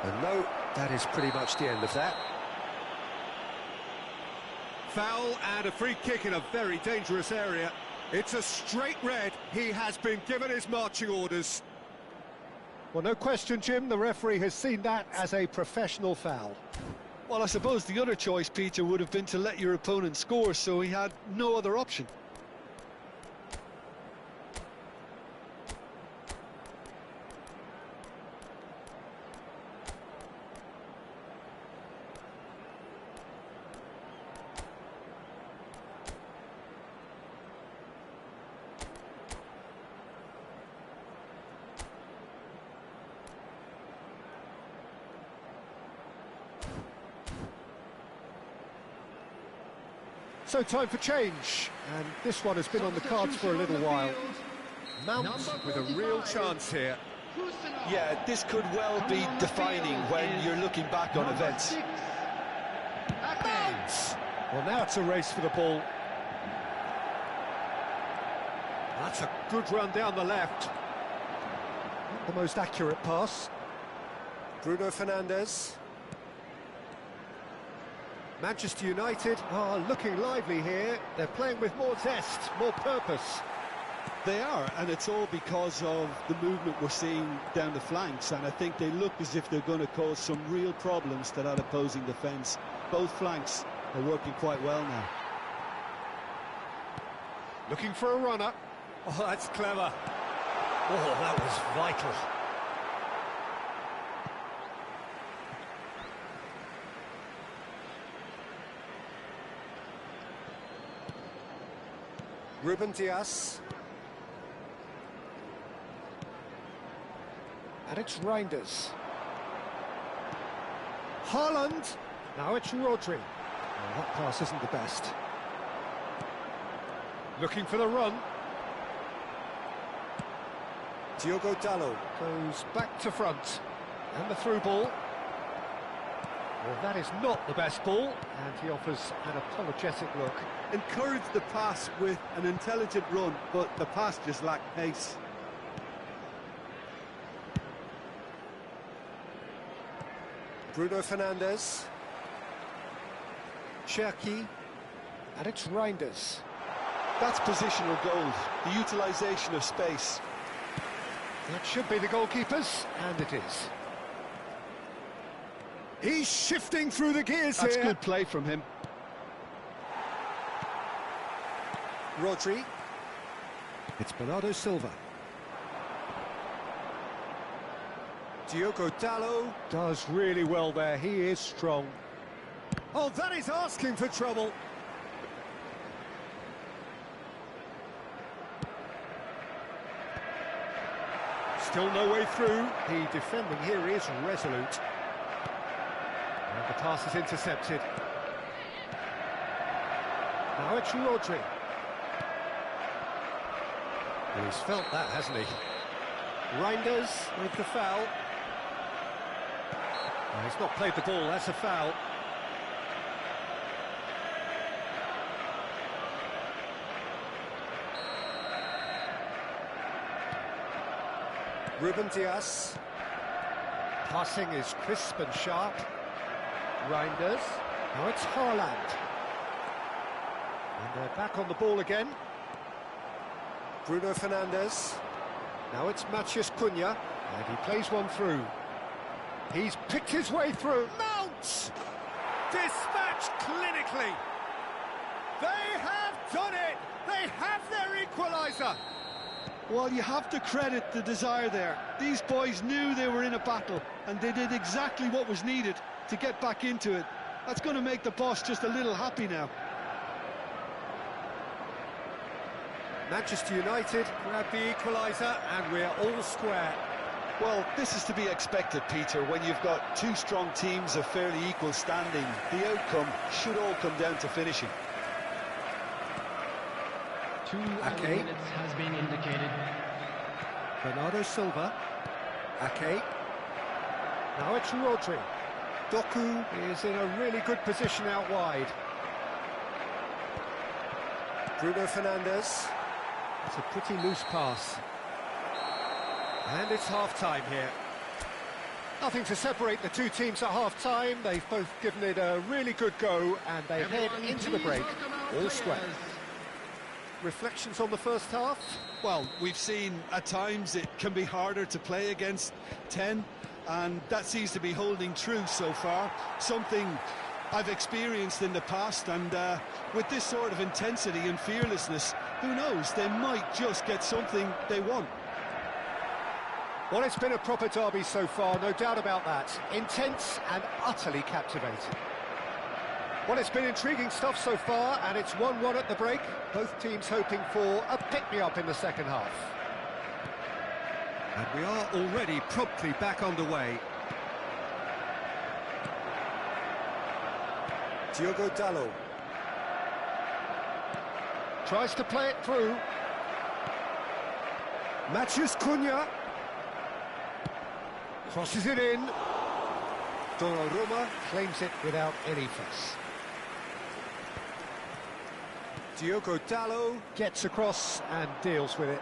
And no, that is pretty much the end of that. Foul and a free kick in a very dangerous area. It's a straight red. He has been given his marching orders. Well, no question, Jim, the referee has seen that as a professional foul. Well, I suppose the other choice, Peter, would have been to let your opponent score, so he had no other option. So time for change, and this one has been on the cards for a little while. Mount with a real chance here. Yeah, this could well be defining when you're looking back on events. Mount! Well, now it's a race for the ball. That's a good run down the left. Not the most accurate pass. Bruno Fernandes. Manchester United are looking lively here. They're playing with more zest, more purpose. They are, and it's all because of the movement we're seeing down the flanks, and I think they look as if they're going to cause some real problems to that opposing defence. Both flanks are working quite well now. Looking for a runner. Oh, that's clever. Oh, that was vital. Ruben Dias. And it's Reinders. Haaland. Now it's Rodri. Well, that pass isn't the best. Looking for the run. Diogo Dalot goes back to front. And the through ball. Well, that is not the best ball, and he offers an apologetic look. Encouraged the pass with an intelligent run, but the pass just lacked pace. Bruno Fernandes. Cherki. And it's Reinders. That's positional goal, the utilisation of space. That should be the goalkeeper's, and it is. He's shifting through the gears here. That's good play from him. Rodri. It's Bernardo Silva. Diogo Dalot. Does really well there, he is strong. Oh, that is asking for trouble. Still no way through. The defending here is resolute. And the pass is intercepted. Now it's Rodri. Well, he's felt that, hasn't he? Reinders with the foul. Well, he's not played the ball, that's a foul. Ruben Dias. Passing is crisp and sharp. Reinders. Now it's Haaland. And they're back on the ball again. Bruno Fernandes. Now it's Matheus Cunha, and he plays one through. He's picked his way through. Mount! Dispatched clinically. They have done it! They have their equaliser! Well, you have to credit the desire there. These boys knew they were in a battle, and they did exactly what was needed to get back into it. That's going to make the boss just a little happy now. Manchester United grab the equaliser, and we're all square. Well, this is to be expected, Peter. When you've got two strong teams of fairly equal standing, the outcome should all come down to finishing. 2 minutes has been indicated. Bernardo Silva. Ake. Now it's Rodri. Doku is in a really good position out wide. Bruno Fernandes. It's a pretty loose pass. And it's half-time here. Nothing to separate the two teams at half-time. They've both given it a really good go, and they head into the break all square. Reflections on the first half? Well, we've seen at times it can be harder to play against 10, and that seems to be holding true so far. Something I've experienced in the past, and with this sort of intensity and fearlessness, who knows, they might just get something they want. Well, it's been a proper derby so far, no doubt about that. Intense and utterly captivating. Well, it's been intriguing stuff so far, and it's 1-1 at the break. Both teams hoping for a pick-me-up in the second half. And we are already promptly back underway. Diogo Dalot. Tries to play it through. Matheus Cunha. Crosses it in. Donnarumma claims it without any fuss. Diogo Dalot gets across and deals with it.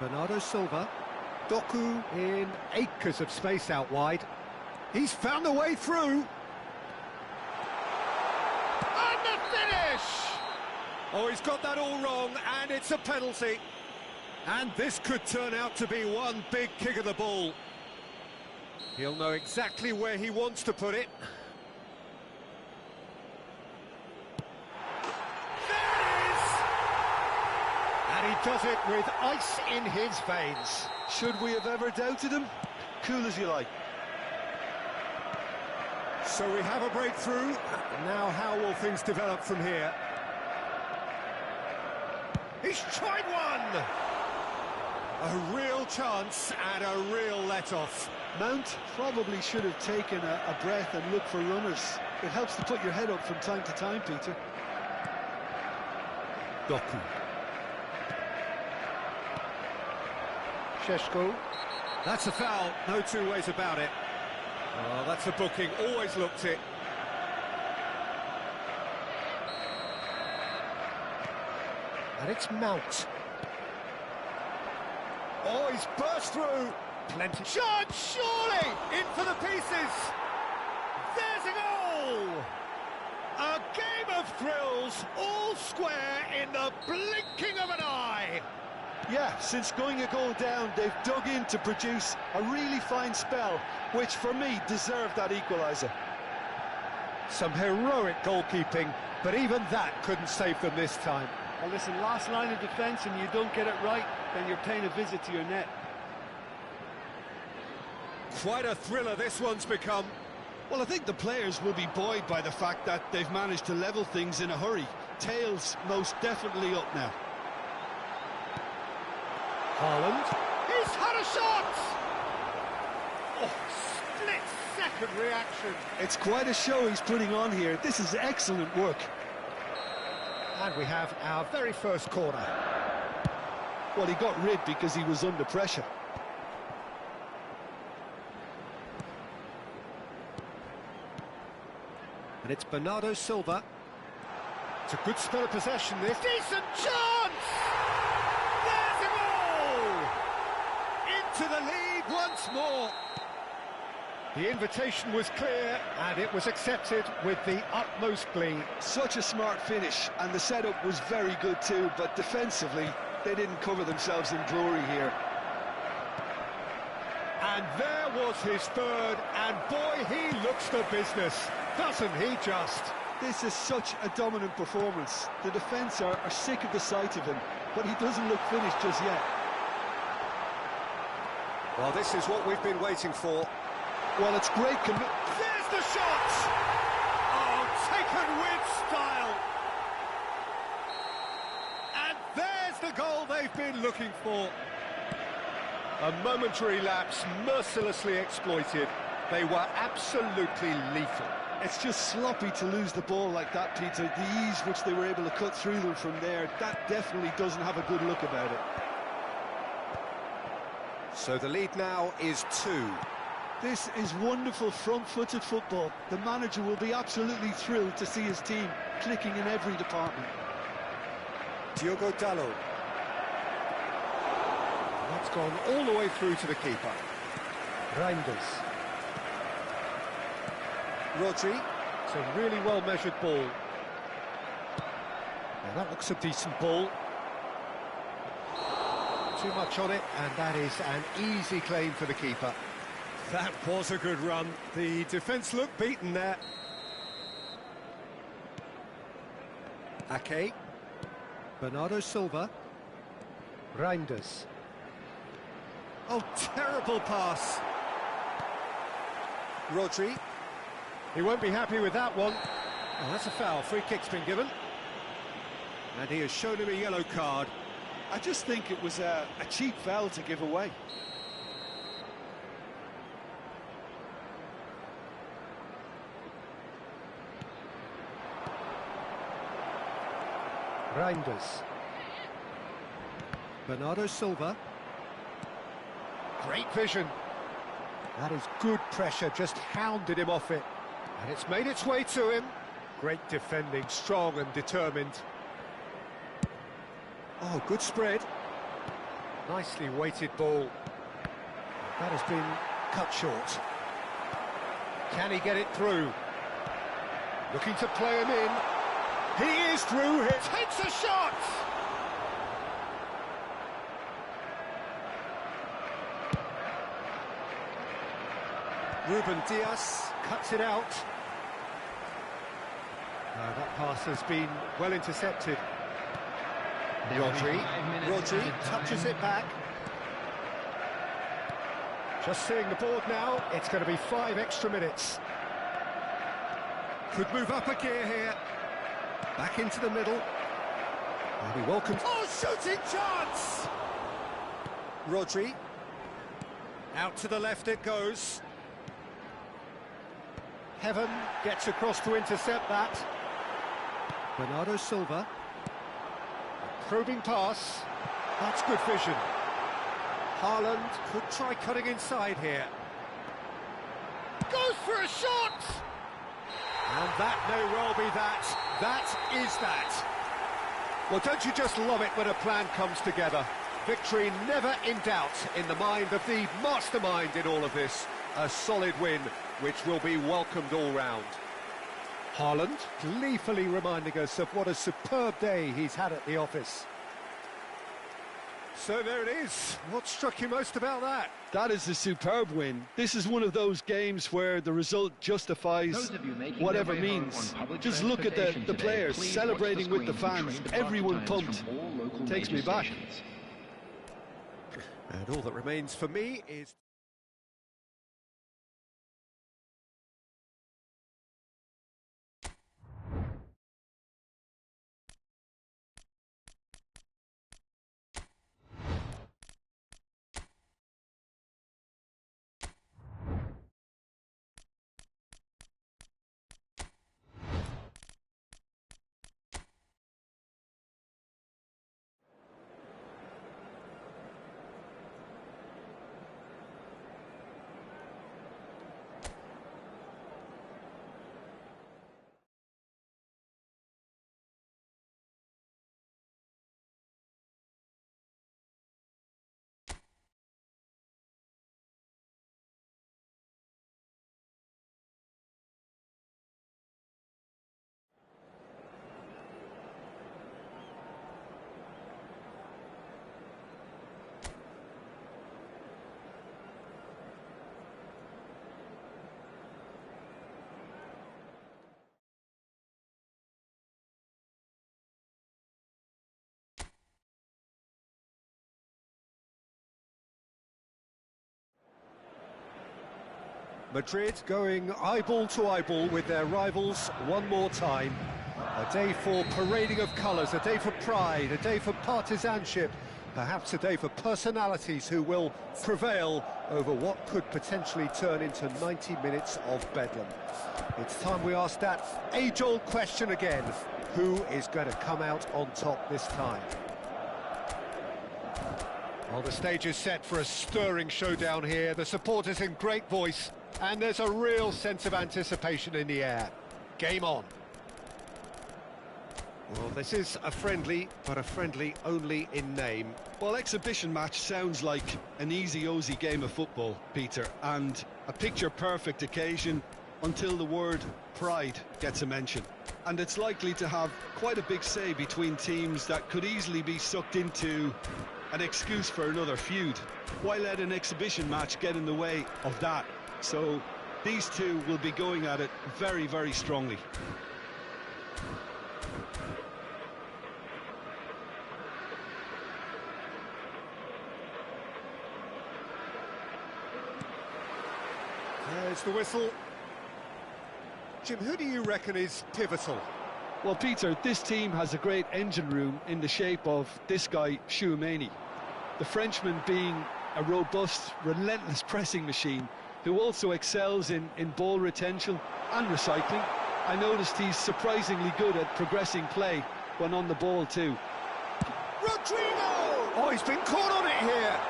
Bernardo Silva. Doku in acres of space out wide. He's found a way through. And the finish! Oh, he's got that all wrong, and it's a penalty. And this could turn out to be one big kick of the ball. He'll know exactly where he wants to put it. There it is! And he does it with ice in his veins. Should we have ever doubted him? Cool as you like. So we have a breakthrough. Now how will things develop from here? He's tried one! A real chance and a real let-off. Mount probably should have taken a breath and looked for runners. It helps to put your head up from time to time, Peter. Doku. Šeško. That's a foul, no two ways about it. Oh, that's a booking, always looked it. And it's Mount. Oh, he's burst through. Plenty. Shot, surely! In for the pieces! There's a goal! A game of thrills, all square in the blinking of an eye! Yeah, since going a goal down, they've dug in to produce a really fine spell, which for me deserved that equaliser. Some heroic goalkeeping, but even that couldn't save them this time. Well, listen, last line of defence and you don't get it right, then you're paying a visit to your net. Quite a thriller this one's become. Well, I think the players will be buoyed by the fact that they've managed to level things in a hurry. Tails most definitely up now. Haaland. He's had a shot! Oh, split-second reaction. It's quite a show he's putting on here. This is excellent work. And we have our very first corner. Well, he got rid because he was under pressure. And it's Bernardo Silva. It's a good spell of possession, this. Decent chance! There's a goal! Into the lead once more. The invitation was clear, and it was accepted with the utmost glee. Such a smart finish, and the setup was very good too, but defensively, they didn't cover themselves in glory here. And there was his third, and boy, he looks the business, doesn't he just? This is such a dominant performance. The defence are sick of the sight of him, but he doesn't look finished just yet. Well, this is what we've been waiting for. Well, it's great There's the shot! Oh, taken with style! And there's the goal they've been looking for. A momentary lapse, mercilessly exploited. They were absolutely lethal. It's just sloppy to lose the ball like that, Peter. The ease which they were able to cut through them from there, that definitely doesn't have a good look about it. So the lead now is 2. This is wonderful front-footed football. The manager will be absolutely thrilled to see his team clicking in every department. Diogo Dalot. That's gone all the way through to the keeper. Reinders. Rodri. It's a really well-measured ball. Now that looks a decent ball. Too much on it, and that is an easy claim for the keeper. That was a good run. The defence looked beaten there. Ake. Bernardo Silva. Reinders. Oh, terrible pass. Rodri. He won't be happy with that one. Oh, that's a foul. Free kick's been given. And he has shown him a yellow card. I just think it was a cheap foul to give away. Reinders. Bernardo Silva. Great vision. That is good pressure, just hounded him off it. And it's made its way to him. Great defending, strong and determined. Oh, good spread. Nicely weighted ball. That has been cut short. Can he get it through? Looking to play him in. He is through here. Takes a shot! Ruben Dias. Cuts it out. That pass has been well intercepted. Rodri touches it back. Just seeing the board now, it's going to be 5 extra minutes. Could move up a gear here. Back into the middle. And he welcomes... Oh, shooting chance! Rodri. Out to the left it goes. Heaven gets across to intercept that. Bernardo Silva. A probing pass. That's good vision. Haaland could try cutting inside here. Goes for a shot! And that may well be that. That is that. Well, don't you just love it when a plan comes together? Victory never in doubt in the mind of the mastermind in all of this. A solid win, which will be welcomed all round. Haaland gleefully reminding us of what a superb day he's had at the office. So there it is. What struck you most about that? That is a superb win. This is one of those games where the result justifies whatever means. Just look at the players celebrating with the fans. Everyone pumped. Takes me back. And all that remains for me is... Madrid going eyeball to eyeball with their rivals one more time. A day for parading of colours, a day for pride, a day for partisanship, perhaps a day for personalities who will prevail over what could potentially turn into 90 minutes of bedlam. It's time we ask that age-old question again. Who is going to come out on top this time? Well, the stage is set for a stirring showdown here. The supporters in great voice, and there's a real sense of anticipation in the air. Game on. Well, this is a friendly, but a friendly only in name. Well, exhibition match sounds like an easy-ozy game of football, Peter, and a picture-perfect occasion until the word pride gets a mention. And it's likely to have quite a big say between teams that could easily be sucked into an excuse for another feud. Why let an exhibition match get in the way of that? So these two will be going at it very, very strongly. There's the whistle. Jim, who do you reckon is pivotal? Well, Peter, this team has a great engine room in the shape of this guy, Tchouaméni. The Frenchman being a robust, relentless pressing machine who also excels in ball retention and recycling. I noticed he's surprisingly good at progressing play when on the ball too. Rodrigo! Oh, he's been caught on it here.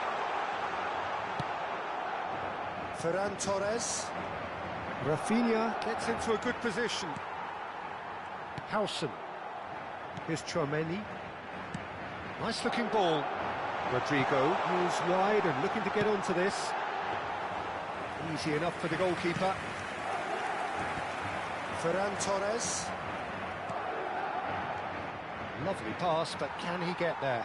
Ferran Torres. Rafinha gets into a good position. Howson. Here's Tchouaméni. Nice looking ball. Rodrigo moves wide and looking to get onto this. Easy enough for the goalkeeper. Ferran Torres. Lovely pass, but can he get there?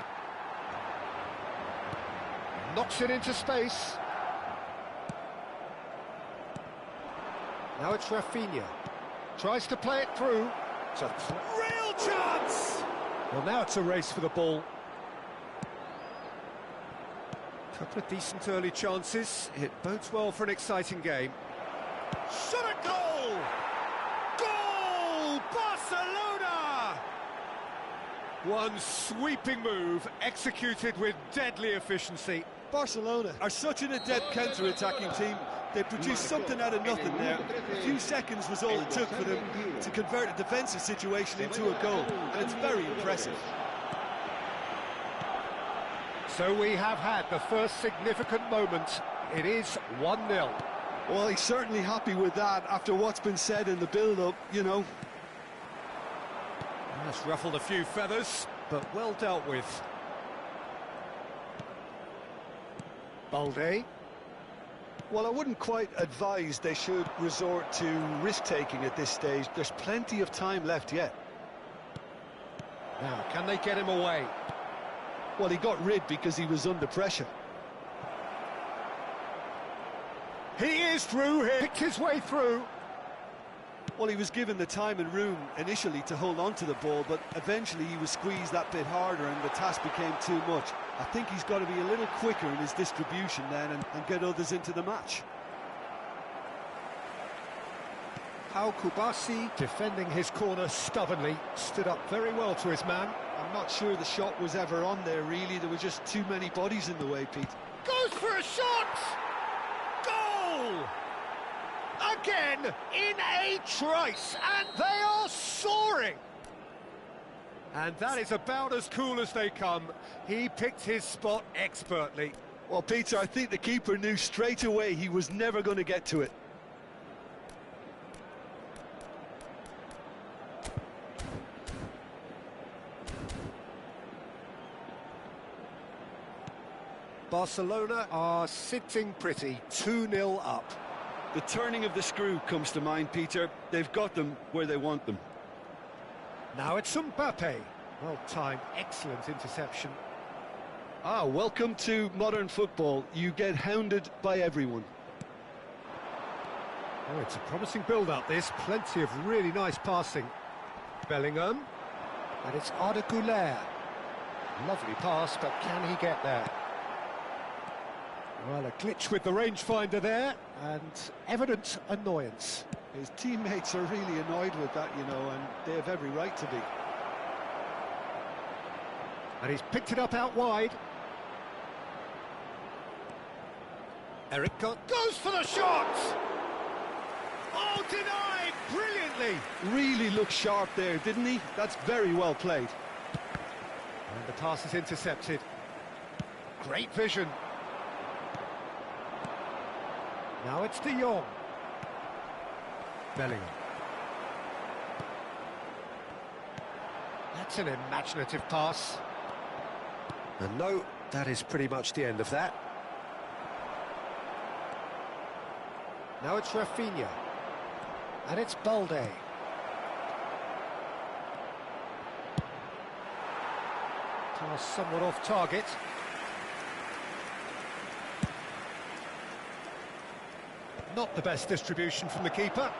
Knocks it into space. Now it's Rafinha. Tries to play it through. It's a real chance! Well, now it's a race for the ball. Couple of decent early chances. It bodes well for an exciting game. Shot at goal! Goal! Barcelona! One sweeping move, executed with deadly efficiency. Barcelona are such an adept counter-attacking team. They produced something out of nothing there. A few seconds was all it took for them to convert a defensive situation into a goal, and it's very impressive. So we have had the first significant moment. It is 1-0. Well, he's certainly happy with that after what's been said in the build-up, you know. That's ruffled a few feathers, but well dealt with. Balde. Well, I wouldn't quite advise they should resort to risk-taking at this stage. There's plenty of time left yet. Now, can they get him away? Well, he got rid because he was under pressure. He is through here, picked his way through. Well, he was given the time and room initially to hold on to the ball, but eventually he was squeezed that bit harder and the task became too much. I think he's got to be a little quicker in his distribution then and get others into the match. How Kubasi, defending his corner stubbornly, stood up very well to his man. I'm not sure the shot was ever on there, really. There were just too many bodies in the way, Pete. Goes for a shot! Goal! Again, in a trice, and they are soaring! And that is about as cool as they come. He picked his spot expertly. Well, Peter, I think the keeper knew straight away he was never going to get to it. Barcelona are sitting pretty, 2-0 up. The turning of the screw comes to mind, Peter. They've got them where they want them. Now it's Mbappe. Well timed, excellent interception. Ah, welcome to modern football. You get hounded by everyone. Oh, it's a promising build-up, this. Plenty of really nice passing. Bellingham. And it's Arda Güler. Lovely pass, but can he get there? Well, a glitch with the rangefinder there, and evident annoyance. His teammates are really annoyed with that, you know, and they have every right to be. And he's picked it up out wide. Eric goes for the shot! Oh, denied brilliantly! Really looked sharp there, didn't he? That's very well played. And the pass is intercepted. Great vision. Now it's De Jong. Bellingham. That's an imaginative pass. And no, that is pretty much the end of that. Now it's Rafinha. And it's Balde. Pass somewhat off target. Not the best distribution from the keeper.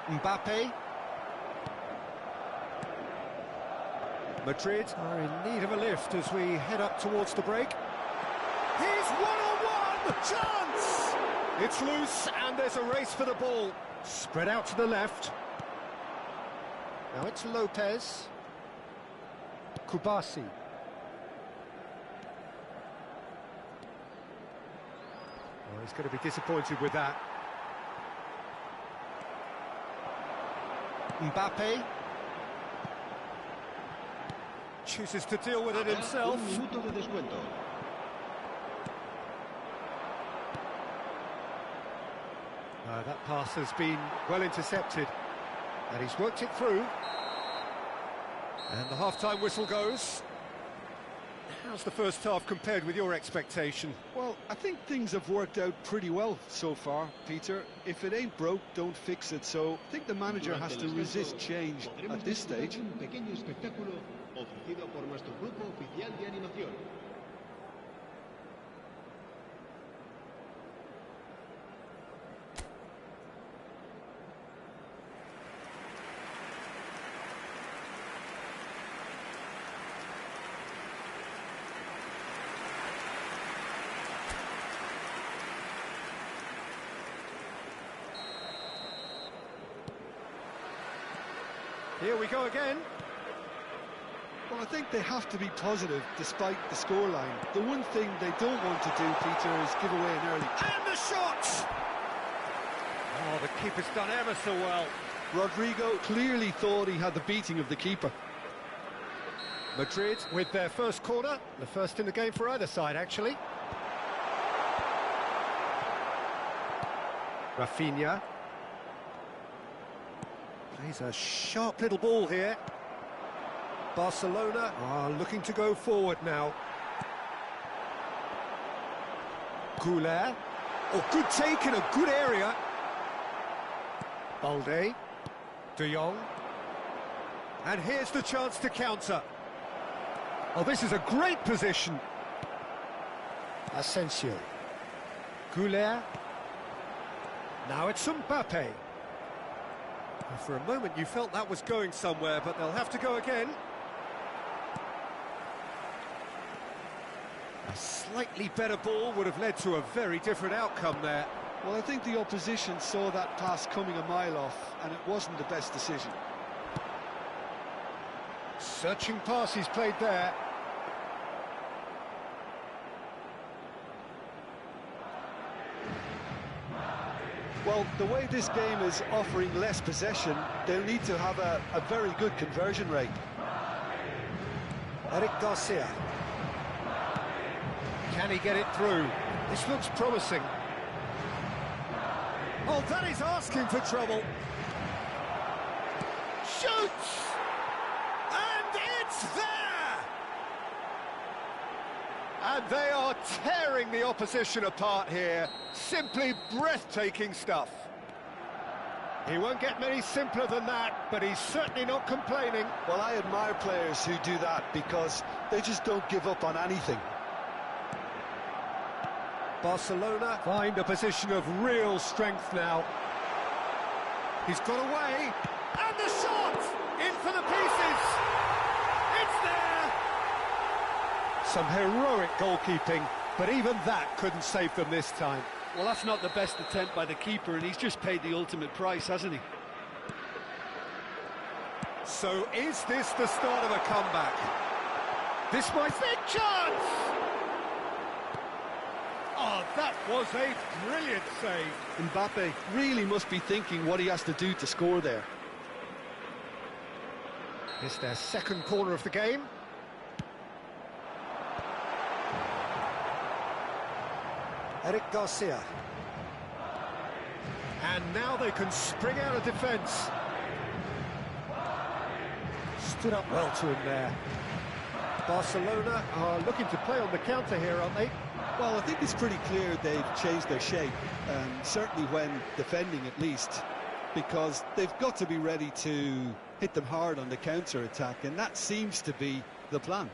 Mbappe. Madrid are in need of a lift as we head up towards the break. Here's one-on-one! Chance! It's loose and there's a race for the ball. Spread out to the left. Now it's Lopez. Kubasi. Well, he's going to be disappointed with that. Mbappe chooses to deal with it himself. That pass has been well intercepted, and he's worked it through. And the half-time whistle goes. How's the first half compared with your expectation? Well, I think things have worked out pretty well so far, Peter. If it ain't broke, don't fix it. So I think the manager has to resist change at this stage. Here we go again. Well, I think they have to be positive despite the scoreline. The one thing they don't want to do, Peter, is give away an early... And the shot! Oh, the keeper's done ever so well. Rodrigo clearly thought he had the beating of the keeper. Madrid with their first corner, the first in the game for either side, actually. Rafinha. Plays a sharp little ball here. Barcelona are looking to go forward now. Güler. Oh, good take in a good area. Balde. De Jong. And here's the chance to counter. Oh, this is a great position. Asensio. Goulet. Now it's Mbappe. For a moment you felt that was going somewhere, but they'll have to go again. A slightly better ball would have led to a very different outcome there. Well, I think the opposition saw that pass coming a mile off, and it wasn't the best decision. Searching pass he's played there. Well, the way this game is offering less possession, they'll need to have a very good conversion rate. Eric Garcia. Can he get it through? This looks promising. Oh, that is asking for trouble. Shoots! And it's there! And they are tearing the opposition apart here. Simply breathtaking stuff. He won't get many simpler than that, but he's certainly not complaining. Well, I admire players who do that because they just don't give up on anything. Barcelona find a position of real strength now. He's got away, and the shot! In for the pieces! It's there! Some heroic goalkeeping, but even that couldn't save them this time. Well, that's not the best attempt by the keeper, and he's just paid the ultimate price, hasn't he? So is this the start of a comeback? This might be a chance! Oh, that was a brilliant save. Mbappe really must be thinking what he has to do to score there. It's their second corner of the game. Eric Garcia. And now they can spring out of defence. Stood up well to him there. Barcelona are looking to play on the counter here, aren't they? Well, I think it's pretty clear they've changed their shape, certainly when defending at least, because they've got to be ready to hit them hard on the counter-attack, and that seems to be the plan.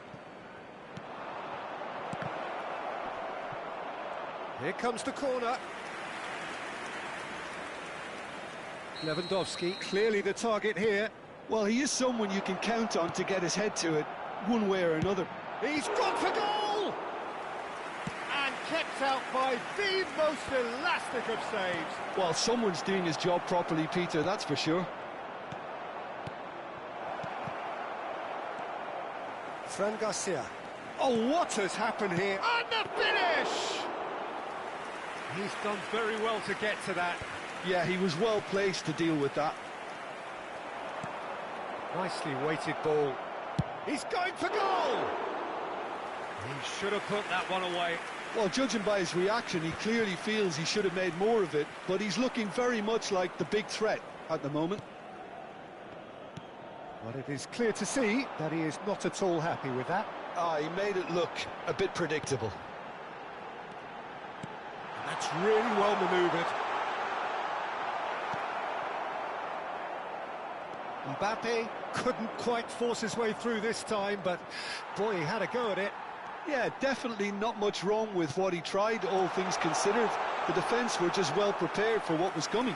Here comes the corner. Lewandowski, clearly the target here. Well, he is someone you can count on to get his head to it, one way or another. He's gone for goal! And kept out by the most elastic of saves. Well, someone's doing his job properly, Peter, that's for sure. Fran Garcia. Oh, what has happened here? And the finish! He's done very well to get to that. Yeah, he was well placed to deal with that. Nicely weighted ball. He's going for goal! He should have put that one away. Well, judging by his reaction, he clearly feels he should have made more of it, but he's looking very much like the big threat at the moment. But it is clear to see that he is not at all happy with that. He made it look a bit predictable. That's really well manoeuvred. Mbappe couldn't quite force his way through this time, but boy, he had a go at it. Yeah, definitely not much wrong with what he tried, all things considered. The defence were just well prepared for what was coming.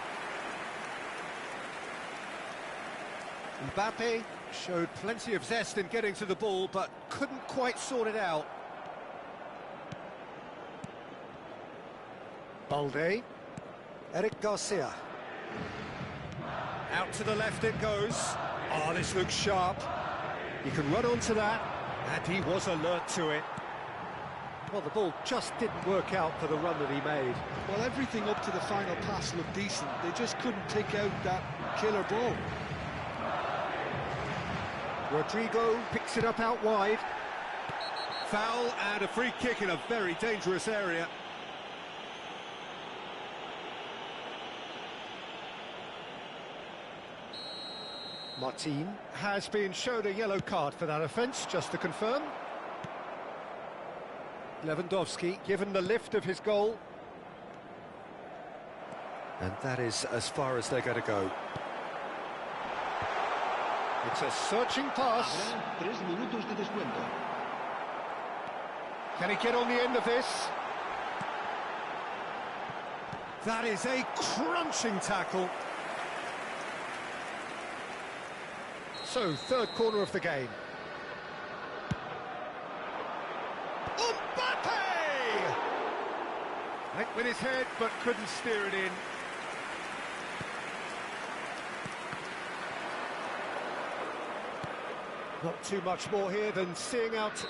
Mbappe showed plenty of zest in getting to the ball, but couldn't quite sort it out. Balde. Eric Garcia. Out to the left it goes. Oh, this looks sharp. He can run onto that, and he was alert to it. Well, the ball just didn't work out for the run that he made. Well, everything up to the final pass looked decent. They just couldn't pick out that killer ball. Rodrigo picks it up out wide. Foul and a free kick in a very dangerous area. Martin has been shown a yellow card for that offence, just to confirm. Lewandowski given the lift of his goal. And that is as far as they're going to go. It's a searching pass. Can he get on the end of this? That is a crunching tackle. So, third corner of the game. Mbappe! Went with his head, but couldn't steer it in. Not too much more here than seeing out.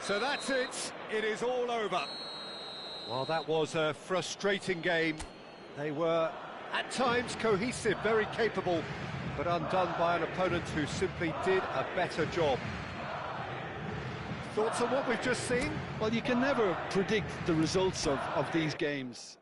So that's it. It is all over. Well, that was a frustrating game. They were, at times, cohesive, very capable, but undone by an opponent who simply did a better job. Thoughts on what we've just seen? Well, you can never predict the results of these games.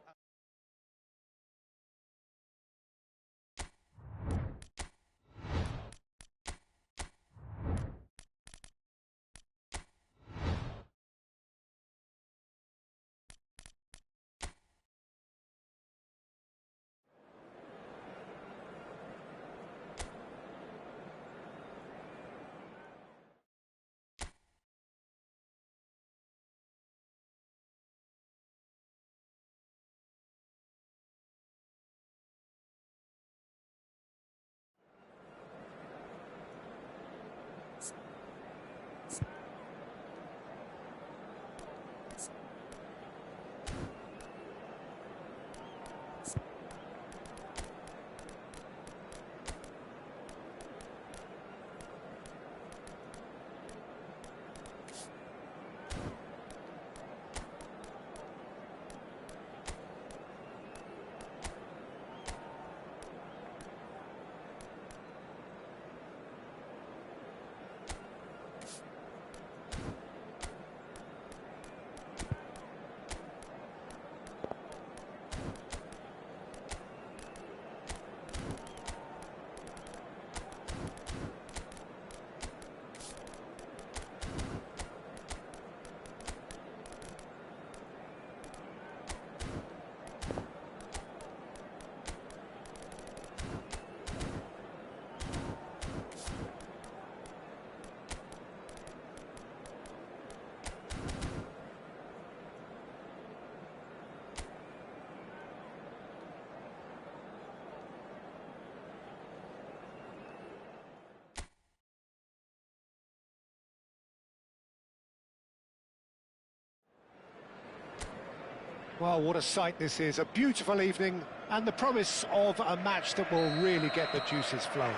Well, what a sight this is. A beautiful evening and the promise of a match that will really get the juices flowing.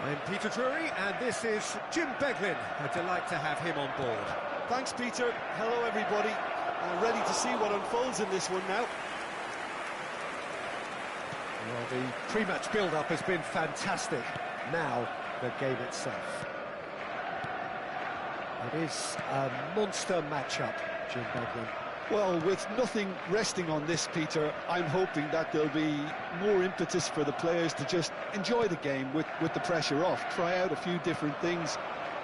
I'm Peter Drury, and this is Jim Beglin. A delight to have him on board. Thanks, Peter. Hello, everybody. Ready to see what unfolds in this one now. Well, the pre-match build-up has been fantastic. Now, the game itself. It is a monster matchup, Jim Beglin. Well, with nothing resting on this, Peter, I'm hoping that there'll be more impetus for the players to just enjoy the game with the pressure off, try out a few different things,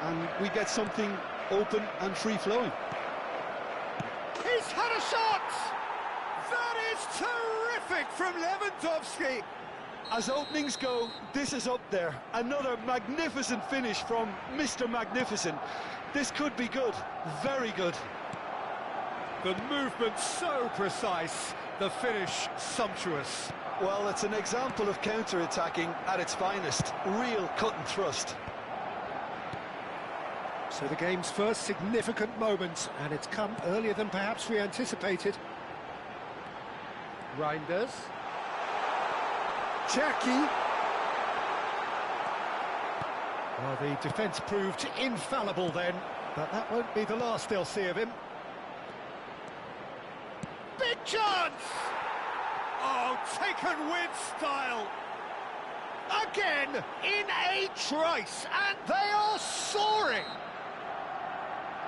and we get something open and free-flowing. He's had a shot! That is terrific from Lewandowski! As openings go, this is up there. Another magnificent finish from Mr. Magnificent. This could be good, very good. The movement so precise, the finish sumptuous. Well, it's an example of counter-attacking at its finest. Real cut and thrust. So the game's first significant moment, and it's come earlier than perhaps we anticipated. Reinders. Cherki. Well, the defence proved infallible then, but that won't be the last they'll see of him. Big chance! Oh, taken with style. Again, in a trice, and they are soaring.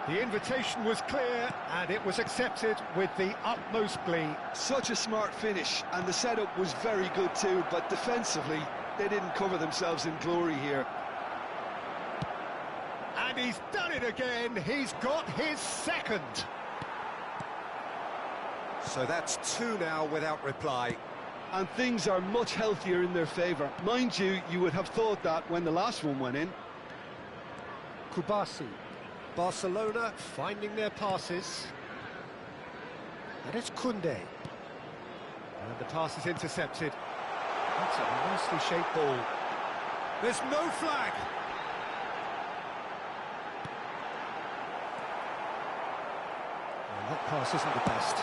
The invitation was clear, and it was accepted with the utmost glee. Such a smart finish, and the setup was very good too, but defensively, they didn't cover themselves in glory here. And he's done it again. He's got his second. So that's two now without reply. And things are much healthier in their favour. Mind you, you would have thought that when the last one went in. Kubasi. Barcelona finding their passes. And it's Koundé. And the pass is intercepted. That's a nicely shaped ball. There's no flag. Well, that pass isn't the best.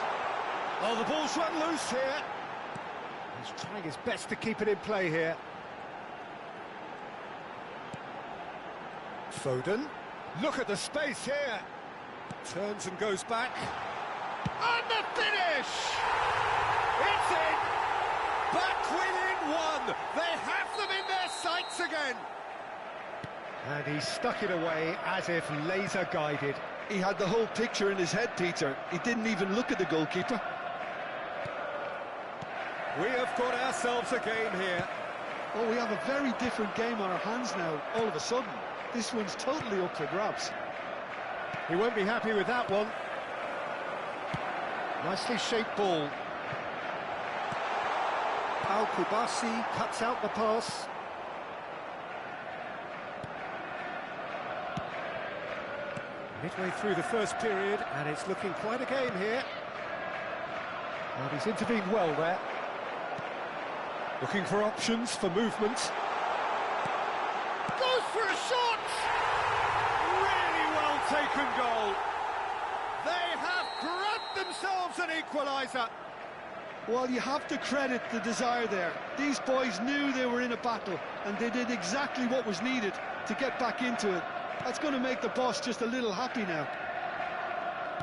Oh, the ball's run loose here. He's trying his best to keep it in play here. Foden. Look at the space here. Turns and goes back. And the finish! It's in! Back within one! They have them in their sights again! And he stuck it away as if laser guided. He had the whole picture in his head, Peter. He didn't even look at the goalkeeper. We have got ourselves a game here. Oh, we have a very different game on our hands now, all of a sudden. This one's totally up for grabs. He won't be happy with that one. Nicely shaped ball. Al-Kubasi cuts out the pass. Midway through the first period, and it's looking quite a game here. And he's intervened well there. Looking for options for movement. Goes for a shot! Really well taken goal. They have grabbed themselves an equaliser. Well, you have to credit the desire there. These boys knew they were in a battle, and they did exactly what was needed to get back into it. That's going to make the boss just a little happy now.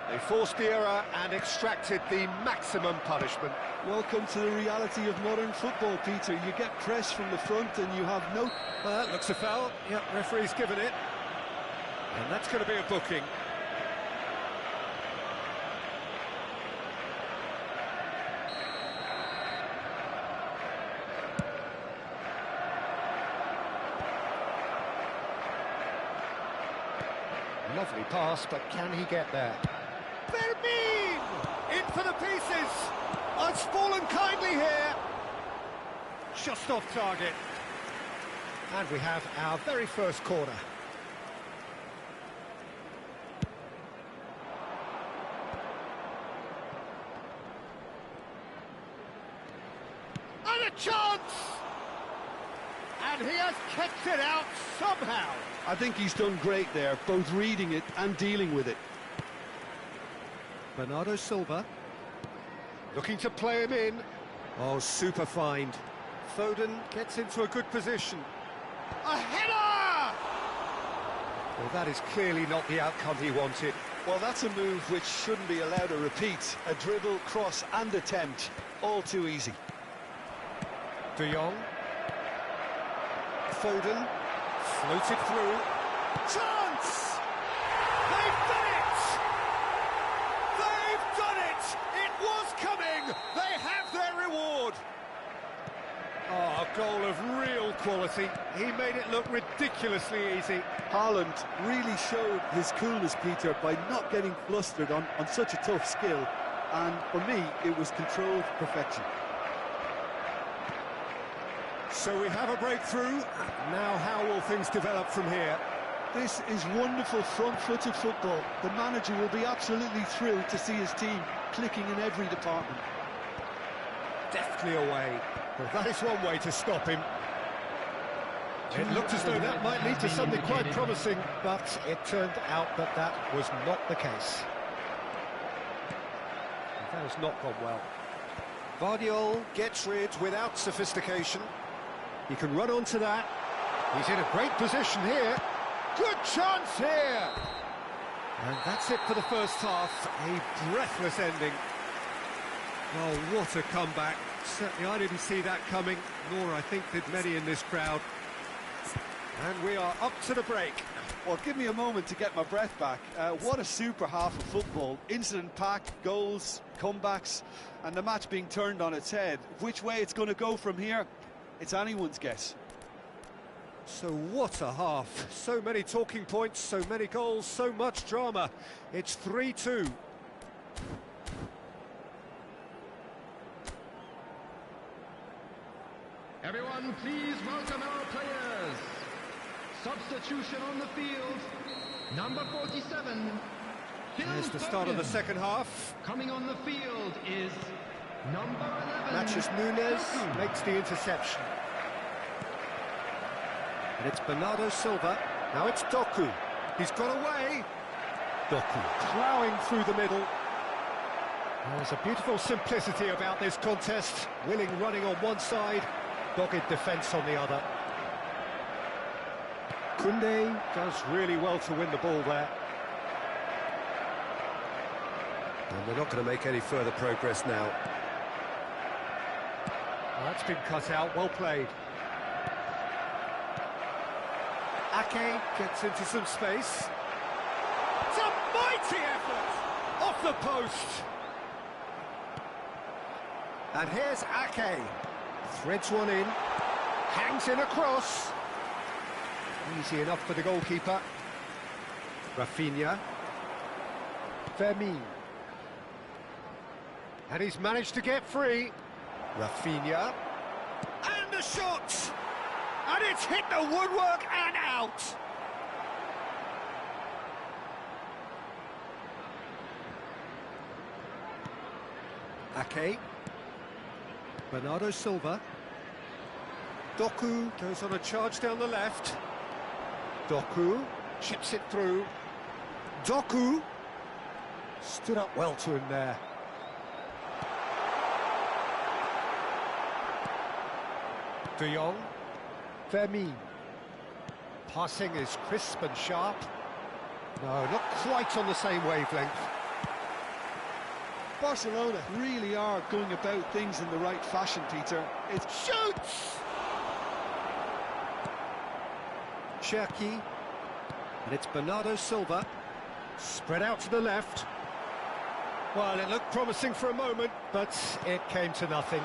They forced the error and extracted the maximum punishment. Welcome to the reality of modern football, Peter. You get pressed from the front and you have no... That looks a foul. Yep, referee's given it. And that's going to be a booking. Lovely pass, but can he get there? Fermin! In for the pieces! It's fallen kindly here! Just off target. And we have our very first corner. And a chance! And he has kept it out somehow. I think he's done great there, both reading it and dealing with it. Bernardo Silva. Looking to play him in. Oh, super find. Foden gets into a good position. A header! Well, that is clearly not the outcome he wanted. Well, that's a move which shouldn't be allowed to repeat. A dribble, cross and attempt. All too easy. De Jong. Foden. Floated through. Chance! They've done it! They've done it! It was coming! They have their reward! Oh, a goal of real quality. He made it look ridiculously easy. Haaland really showed his coolness, Peter, by not getting flustered on such a tough skill. And for me, it was controlled perfection. So we have a breakthrough. Now how will things develop from here? This is wonderful front-footed football. The manager will be absolutely thrilled to see his team clicking in every department. Deftly away. Well, that is one way to stop him. It looked as though that might lead to something quite promising, but it turned out that that was not the case. That has not gone well. Vardiol gets rid without sophistication. He can run onto that. He's in a great position here. Good chance here! And that's it for the first half. A breathless ending. Oh, what a comeback. Certainly I didn't see that coming, nor I think did many in this crowd. And we are up to the break. Well, give me a moment to get my breath back. What a super half of football. Incident-packed, goals, comebacks, and the match being turned on its head. Which way it's going to go from here, it's anyone's guess. So what a half. So many talking points, so many goals, so much drama. It's 3-2. Everyone, please welcome our players. Substitution on the field. Number 47. Here's the start of the second half. Coming on the field is number 11. Matches Nunes makes the interception. And it's Bernardo Silva. Now it's Doku. He's got away. Doku ploughing through the middle. There's a beautiful simplicity about this contest. Willing running on one side, dogged defence on the other. Koundé does really well to win the ball there. And they're not going to make any further progress now. Well, that's been cut out, well played. Ake gets into some space. It's a mighty effort! Off the post! And here's Ake. Threads one in. Hangs in across. Easy enough for the goalkeeper. Rafinha. Fermin. And he's managed to get free. Rafinha. And the shot! And it's hit the woodwork and out! Ake. Bernardo Silva. Doku goes on a charge down the left. Doku chips it through. Doku stood up well to him there. De Jong. Fermin. Passing is crisp and sharp. No, not quite on the same wavelength. Barcelona really are going about things in the right fashion, Peter. It Shoots! Cherki. And it's Bernardo Silva. Spread out to the left. Well, it looked promising for a moment, but it came to nothing.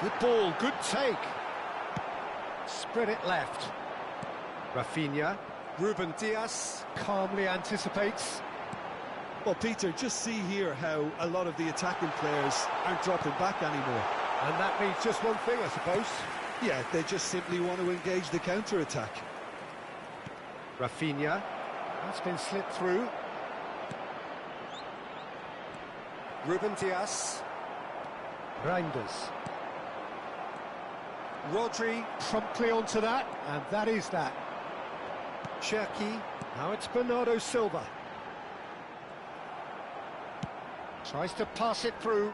Good ball, good take. Spread it left. Rafinha. Ruben Dias calmly anticipates. Well, Peter, just see here how a lot of the attacking players aren't dropping back anymore. And that means just one thing, I suppose. Yeah, they just simply want to engage the counter-attack. Rafinha. That's been slipped through. Ruben Dias. Reinders. Rodri promptly onto that, and that is that. Cherki. Now it's Bernardo Silva. Tries to pass it through.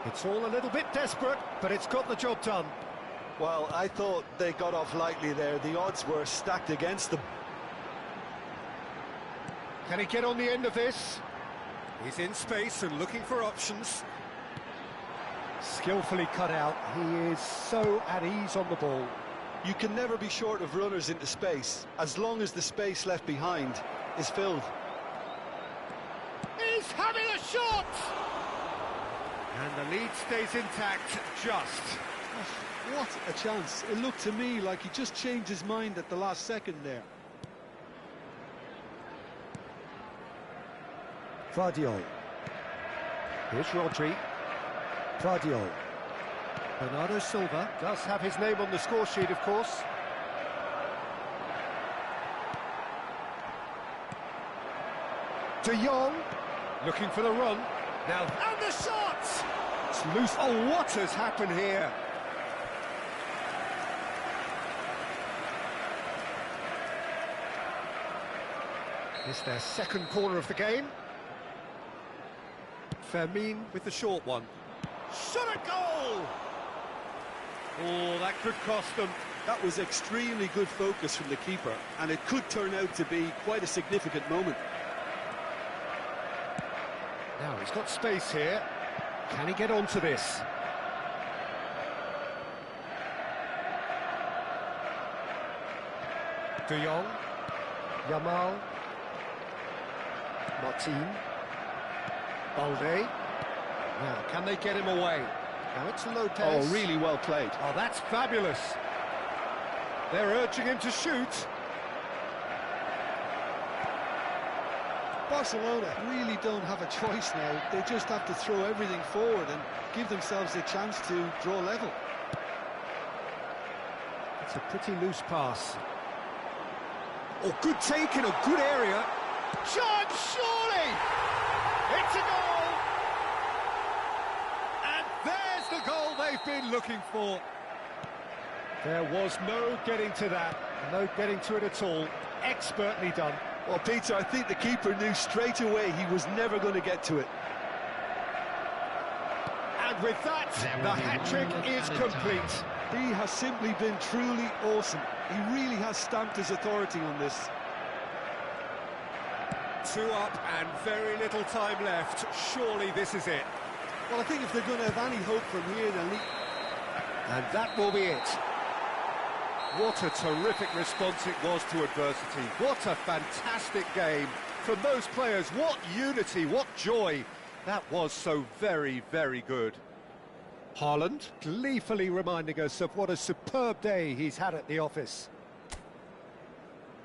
It's all a little bit desperate, but it's got the job done. Well, I thought they got off lightly there. The odds were stacked against them. Can he get on the end of this? He's in space and looking for options. Skillfully cut out. He is so at ease on the ball. You can never be short of runners into space, as long as the space left behind is filled. He's having a shot! And the lead stays intact, just. Oh, what a chance. It looked to me like he just changed his mind at the last second there. Guardiola. Here's Rodri. Guardiola. Bernardo Silva does have his name on the score sheet, of course. De Jong looking for the run. Now, and the shot! It's loose. Oh, what has happened here? It's their second corner of the game. Fermin with the short one. Shot a goal! Oh, that could cost them. That was extremely good focus from the keeper, and it could turn out to be quite a significant moment. Now, he's got space here. Can he get onto this? De Jong. Yamal. Martin. Balde. Now, can they get him away? Now it's Lopez. Oh, really well played. Oh, that's fabulous. They're urging him to shoot. Barcelona really don't have a choice now. They just have to throw everything forward and give themselves a chance to draw level. It's a pretty loose pass. Oh, good take in a good area. Chance, surely! It's a goal! And there's the goal they've been looking for. There was no getting to that, no getting to it at all. Expertly done. Well, Peter, I think the keeper knew straight away he was never going to get to it. And with that, the hat-trick is complete. He has simply been truly awesome. He really has stamped his authority on this. 2 up and very little time left. Surely this is it. Well, I think if they're going to have any hope from here, they'll need... And that will be it. What a terrific response it was to adversity. What a fantastic game from those players. What unity, what joy. That was so very, very good. Haaland gleefully reminding us of what a superb day he's had at the office.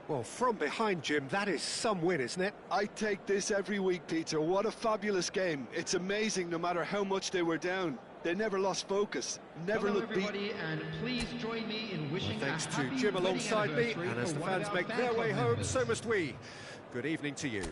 Well, from behind, Jim, that is some win, isn't it? I take this every week, Peter. What a fabulous game. It's amazing no matter how much they were down. They never lost focus, never looked beaten. And please join me in wishing Thanks a to happy Jim wedding alongside me, anniversary and as for the one of fans our make fan their way club home, members. so must we. Good evening to you.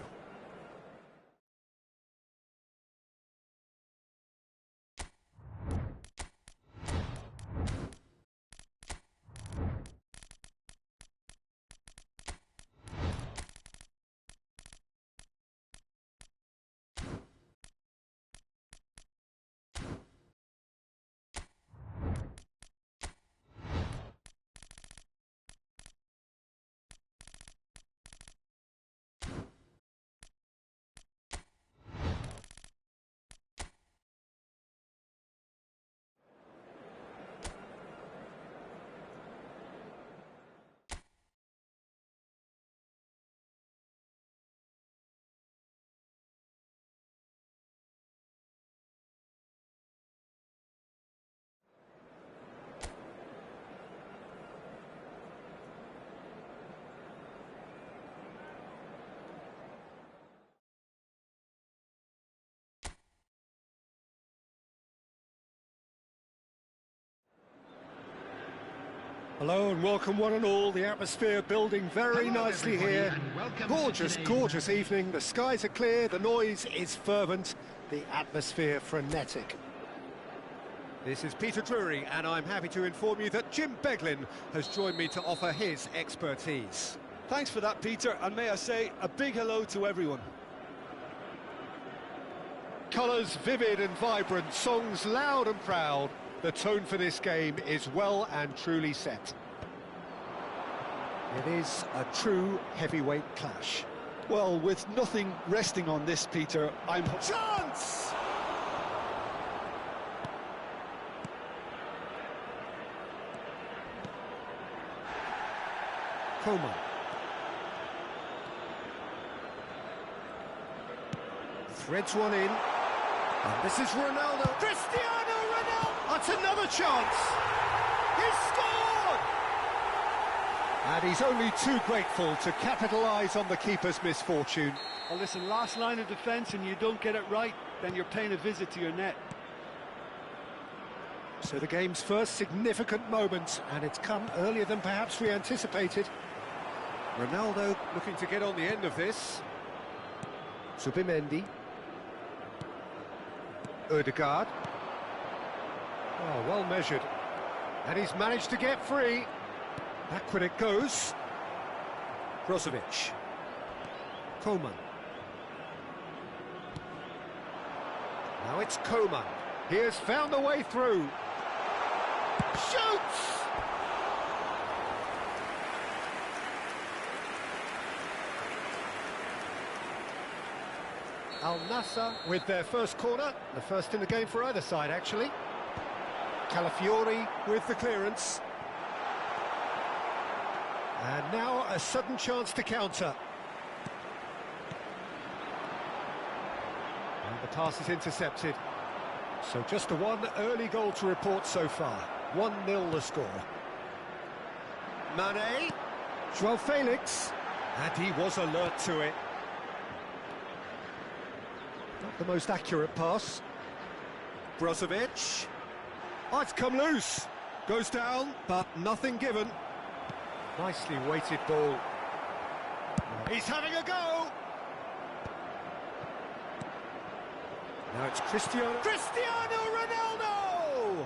Hello and welcome one and all. The atmosphere building very nicely here. Gorgeous, gorgeous evening. The skies are clear, the noise is fervent, the atmosphere frenetic. This is Peter Drury, and I'm happy to inform you that Jim Beglin has joined me to offer his expertise. Thanks for that, Peter, and may I say a big hello to everyone. Colours vivid and vibrant, songs loud and proud. The tone for this game is well and truly set. It is a true heavyweight clash. Well, with nothing resting on this, Peter, I'm... Chance! Coman. Threads one in. And this is Ronaldo. Cristiano Ronaldo! That's another chance! He's scored! And he's only too grateful to capitalise on the keeper's misfortune. Well, listen, last line of defence and you don't get it right, then you're paying a visit to your net. So the game's first significant moment, and it's come earlier than perhaps we anticipated. Ronaldo looking to get on the end of this. Zubimendi. Ødegaard. Oh, well measured. And he's managed to get free. Back when it goes. Brozovic. Coman. Now it's Coman. He has found a way through. Shoots! Al Nassr with their first corner, the first in the game for either side actually. Calafiori with the clearance. And now a sudden chance to counter. And the pass is intercepted. So just the one early goal to report so far. 1-0 the score. Mane, João Felix, and he was alert to it. Not the most accurate pass. Brozovic. Oh, it's come loose. Goes down, but nothing given. Nicely weighted ball. He's having a go. Now it's Cristiano Ronaldo!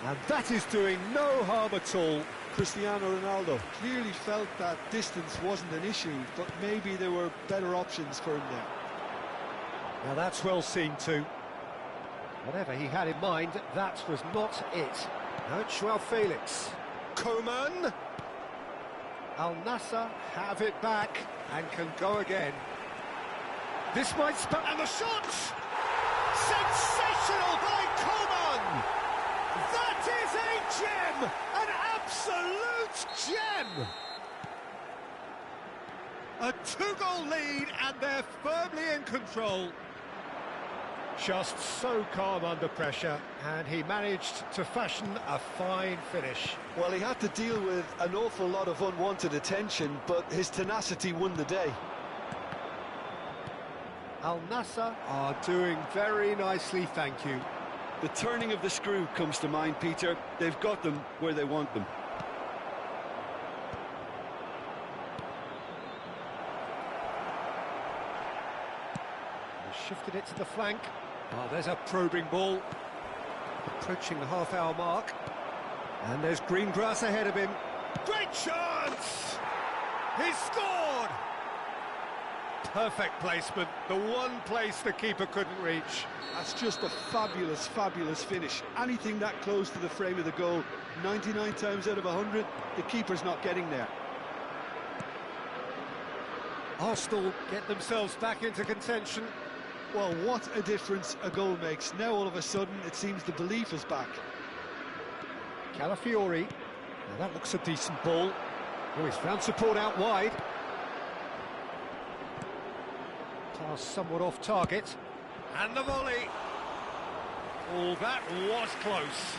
And that is doing no harm at all. Cristiano Ronaldo clearly felt that distance wasn't an issue, but maybe there were better options for him there. Now that's well seen too. Whatever he had in mind, that was not it. Now it's Joao Felix. Coman! Al Nassr have it back and can go again. This might spell... And the shot! Sensational by Coman! That is a gem! An absolute gem! A two-goal lead and they're firmly in control. Just so calm under pressure, and he managed to fashion a fine finish. Well, he had to deal with an awful lot of unwanted attention, but his tenacity won the day. Al Nassr are doing very nicely, thank you. The turning of the screw comes to mind, Peter. They've got them where they want them. He shifted it to the flank. Oh, there's a probing ball. Approaching the half-hour mark. And there's green grass ahead of him. Great chance! He's scored! Perfect placement, the one place the keeper couldn't reach. That's just a fabulous, fabulous finish. Anything that close to the frame of the goal, 99 times out of 100, the keeper's not getting there. Arsenal get themselves back into contention. Well, what a difference a goal makes. Now, all of a sudden, it seems the belief is back. Calafiori. Now that looks a decent ball. Oh, he's found support out wide. Pass somewhat off target. And the volley. Oh, that was close.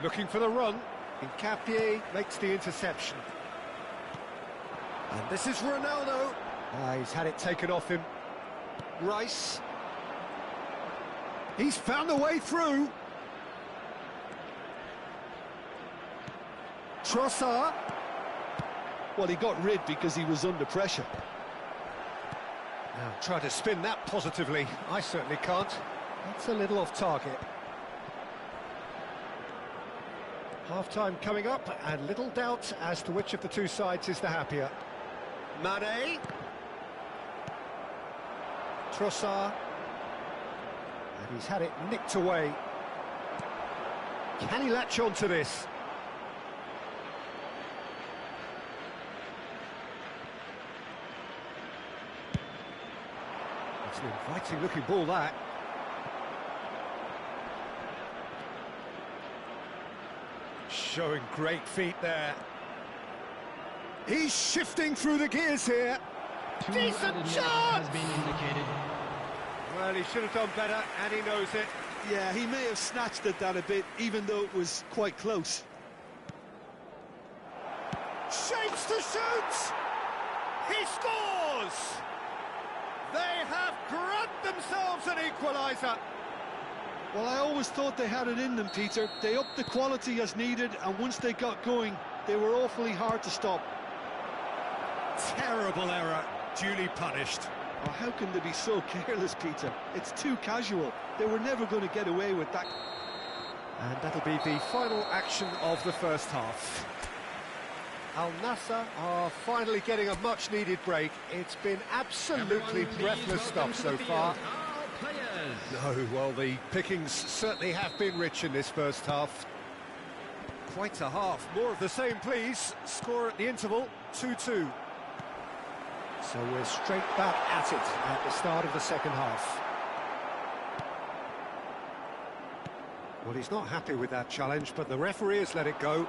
Looking for the run. Incapié makes the interception. And this is Ronaldo. He's had it taken off him. Rice. He's found a way through. Trossard. Well, he got rid because he was under pressure. Now try to spin that positively. I certainly can't. That's a little off target. Half-time coming up, and little doubt as to which of the two sides is the happier. Mane. Trossard. And he's had it nicked away. Can he latch on to this? It's an inviting-looking ball, that. Showing great feet there. He's shifting through the gears here. Decent chance! Has been indicated. Well, he should have done better, and he knows it. Yeah, he may have snatched at that a bit, even though it was quite close. Shapes to shoot! He scores! They have grabbed themselves an equaliser. Well, I always thought they had it in them, Peter. They upped the quality as needed, and once they got going, they were awfully hard to stop. Terrible error, duly punished. Oh, how can they be so careless, Peter? It's too casual. They were never going to get away with that. And that'll be the final action of the first half. Al Nassr are finally getting a much-needed break. It's been absolutely breathless stuff so far. No, well, the pickings certainly have been rich in this first half. Quite a half. More of the same, please. Score at the interval, 2-2. So we're straight back at it at the start of the second half. Well, he's not happy with that challenge, but the referee has let it go.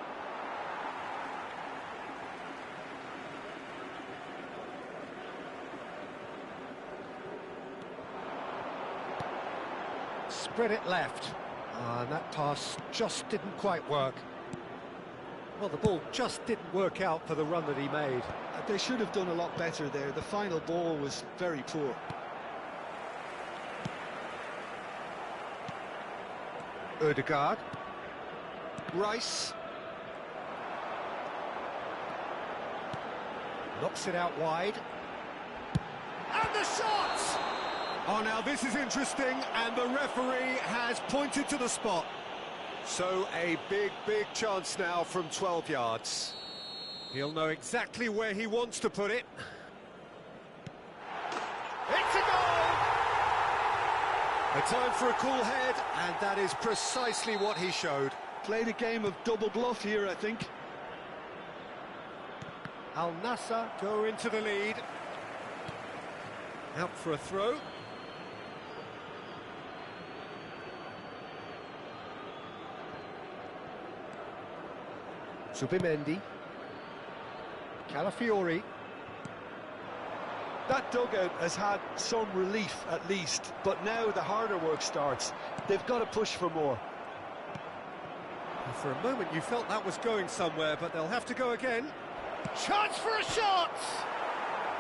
Spread it left. And that pass just didn't quite work. Well, the ball just didn't work out for the run that he made. They should have done a lot better there. The final ball was very poor. Ødegaard. Rice. Knocks it out wide. And the shot! Oh, now this is interesting, and the referee has pointed to the spot. So a big chance now from 12 yards. He'll know exactly where he wants to put it. It's a goal! A time for a cool head, and that is precisely what he showed. Played a game of double bluff here, I think. Al Nassr go into the lead. Out for a throw. Zubimendi. Calafiori. That dugout has had some relief at least, but now the harder work starts. They've got to push for more. For a moment you felt that was going somewhere, but they'll have to go again. Chance for a shot!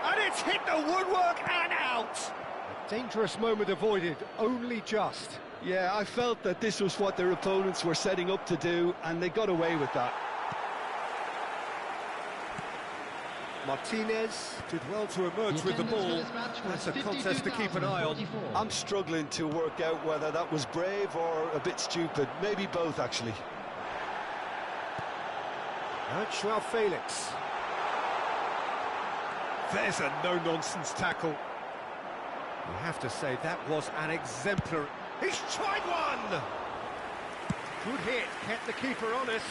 And it's hit the woodwork and out! A dangerous moment avoided, only just. Yeah, I felt that this was what their opponents were setting up to do, and they got away with that. Martinez did well to emerge with the ball. That's a contest to keep an eye on. I'm struggling to work out whether that was brave or a bit stupid. Maybe both, actually. And João Felix. There's a no-nonsense tackle. You have to say that was an exemplary... He's tried one! Good hit, kept the keeper honest.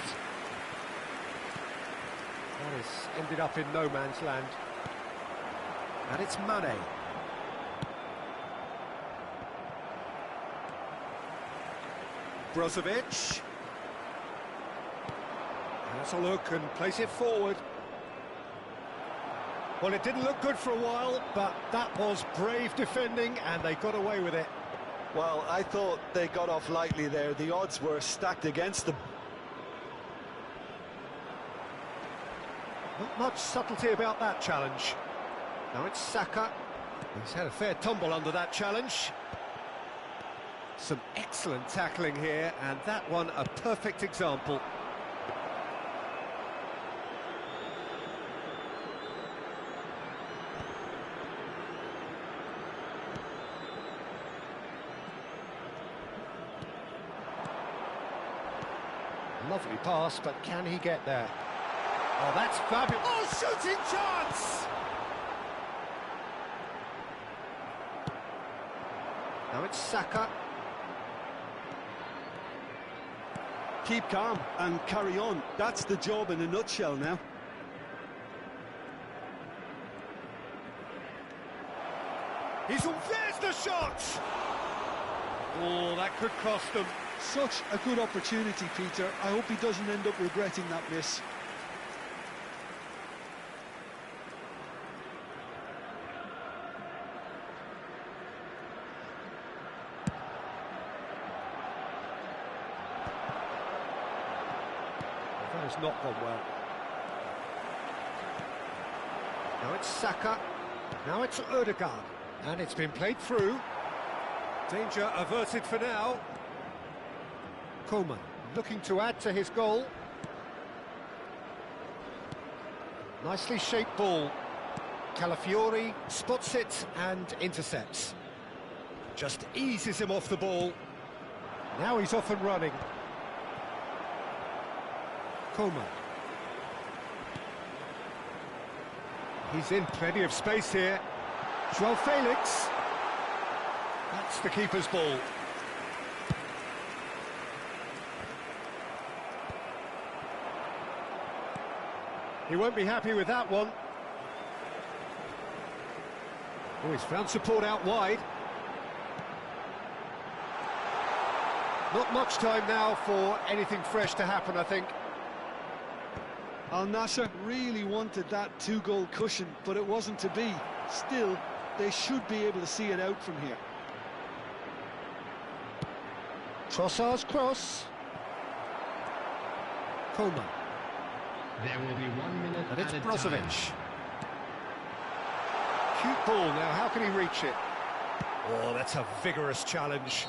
That has ended up in no man's land. And it's Mane. Brozovic. Has a look and place it forward. Well, it didn't look good for a while, but that was brave defending, and they got away with it. Well, I thought they got off lightly there. The odds were stacked against them. Not much subtlety about that challenge. Now it's Saka. He's had a fair tumble under that challenge. Some excellent tackling here, and that one a perfect example. Lovely pass, but can he get there? Oh, that's fabulous. Oh, shooting chance! Now it's Saka. Keep calm and carry on. That's the job in a nutshell now. There's the shot! Oh, that could cost them. Such a good opportunity, Peter. I hope he doesn't end up regretting that miss. That has not gone well. Now it's Saka. Now it's Ødegaard. And it's been played through. Danger averted for now. Coman looking to add to his goal. Nicely shaped ball. Calafiori spots it and intercepts. Just eases him off the ball. Now he's off and running. Coman. He's in plenty of space here. João Felix. That's the keeper's ball. He won't be happy with that one. Oh, he's found support out wide. Not much time now for anything fresh to happen, I think. Al Nassr really wanted that two-goal cushion, but it wasn't to be. Still, they should be able to see it out from here. Trossard's cross. Coman. There will be 1 minute And it's at a Brozovic. time. Cute ball now, how can he reach it? Oh, that's a vigorous challenge.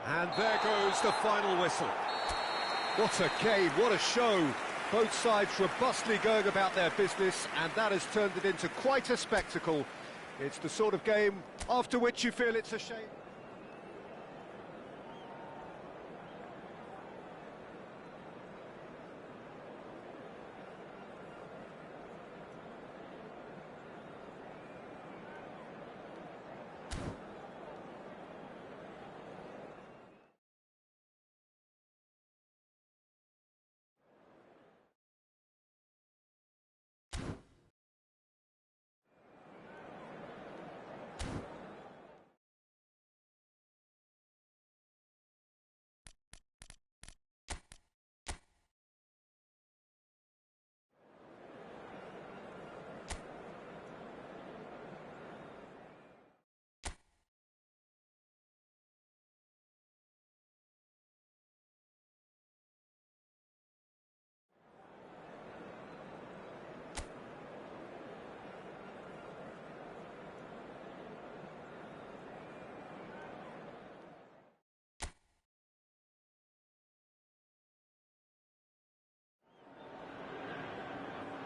And there goes the final whistle. What a game, what a show. Both sides robustly going about their business, and that has turned it into quite a spectacle. It's the sort of game after which you feel it's a shame.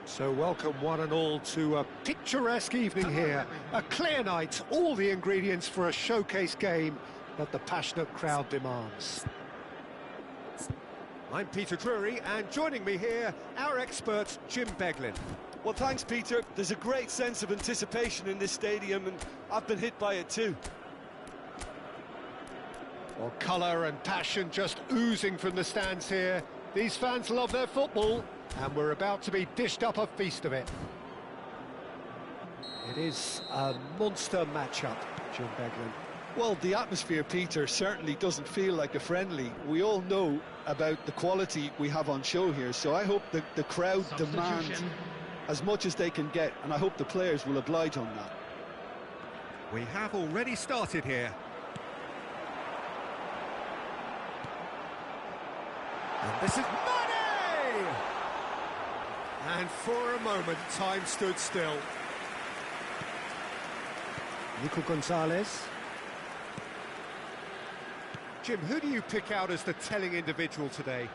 So welcome one and all to a picturesque evening here. A clear night, all the ingredients for a showcase game that the passionate crowd demands. I'm Peter Drury, and joining me here, our expert, Jim Beglin. Well, thanks, Peter. There's a great sense of anticipation in this stadium, and I've been hit by it too. Well, colour and passion just oozing from the stands here. These fans love their football, and we're about to be dished up a feast of it. It is a monster matchup, Jim Beglin. Well, the atmosphere, Peter, certainly doesn't feel like a friendly. We all know about the quality we have on show here, so I hope that the crowd demand as much as they can get, and I hope the players will oblige on that. We have already started here. And this is money! And for a moment, time stood still. Nico Gonzalez. Jim, who do you pick out as the telling individual today?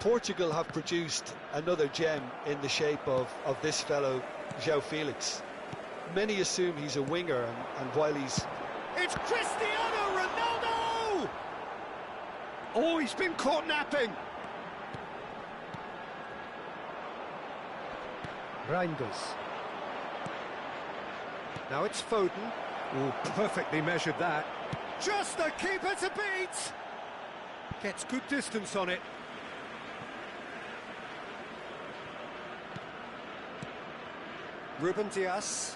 Portugal have produced another gem in the shape of this fellow, João Felix. Many assume he's a winger, and while he's... It's Cristiano Ronaldo! Oh, he's been caught napping. Reinders. Now it's Foden. Oh, perfectly measured that. Just the keeper to beat! Gets good distance on it. Ruben Dias.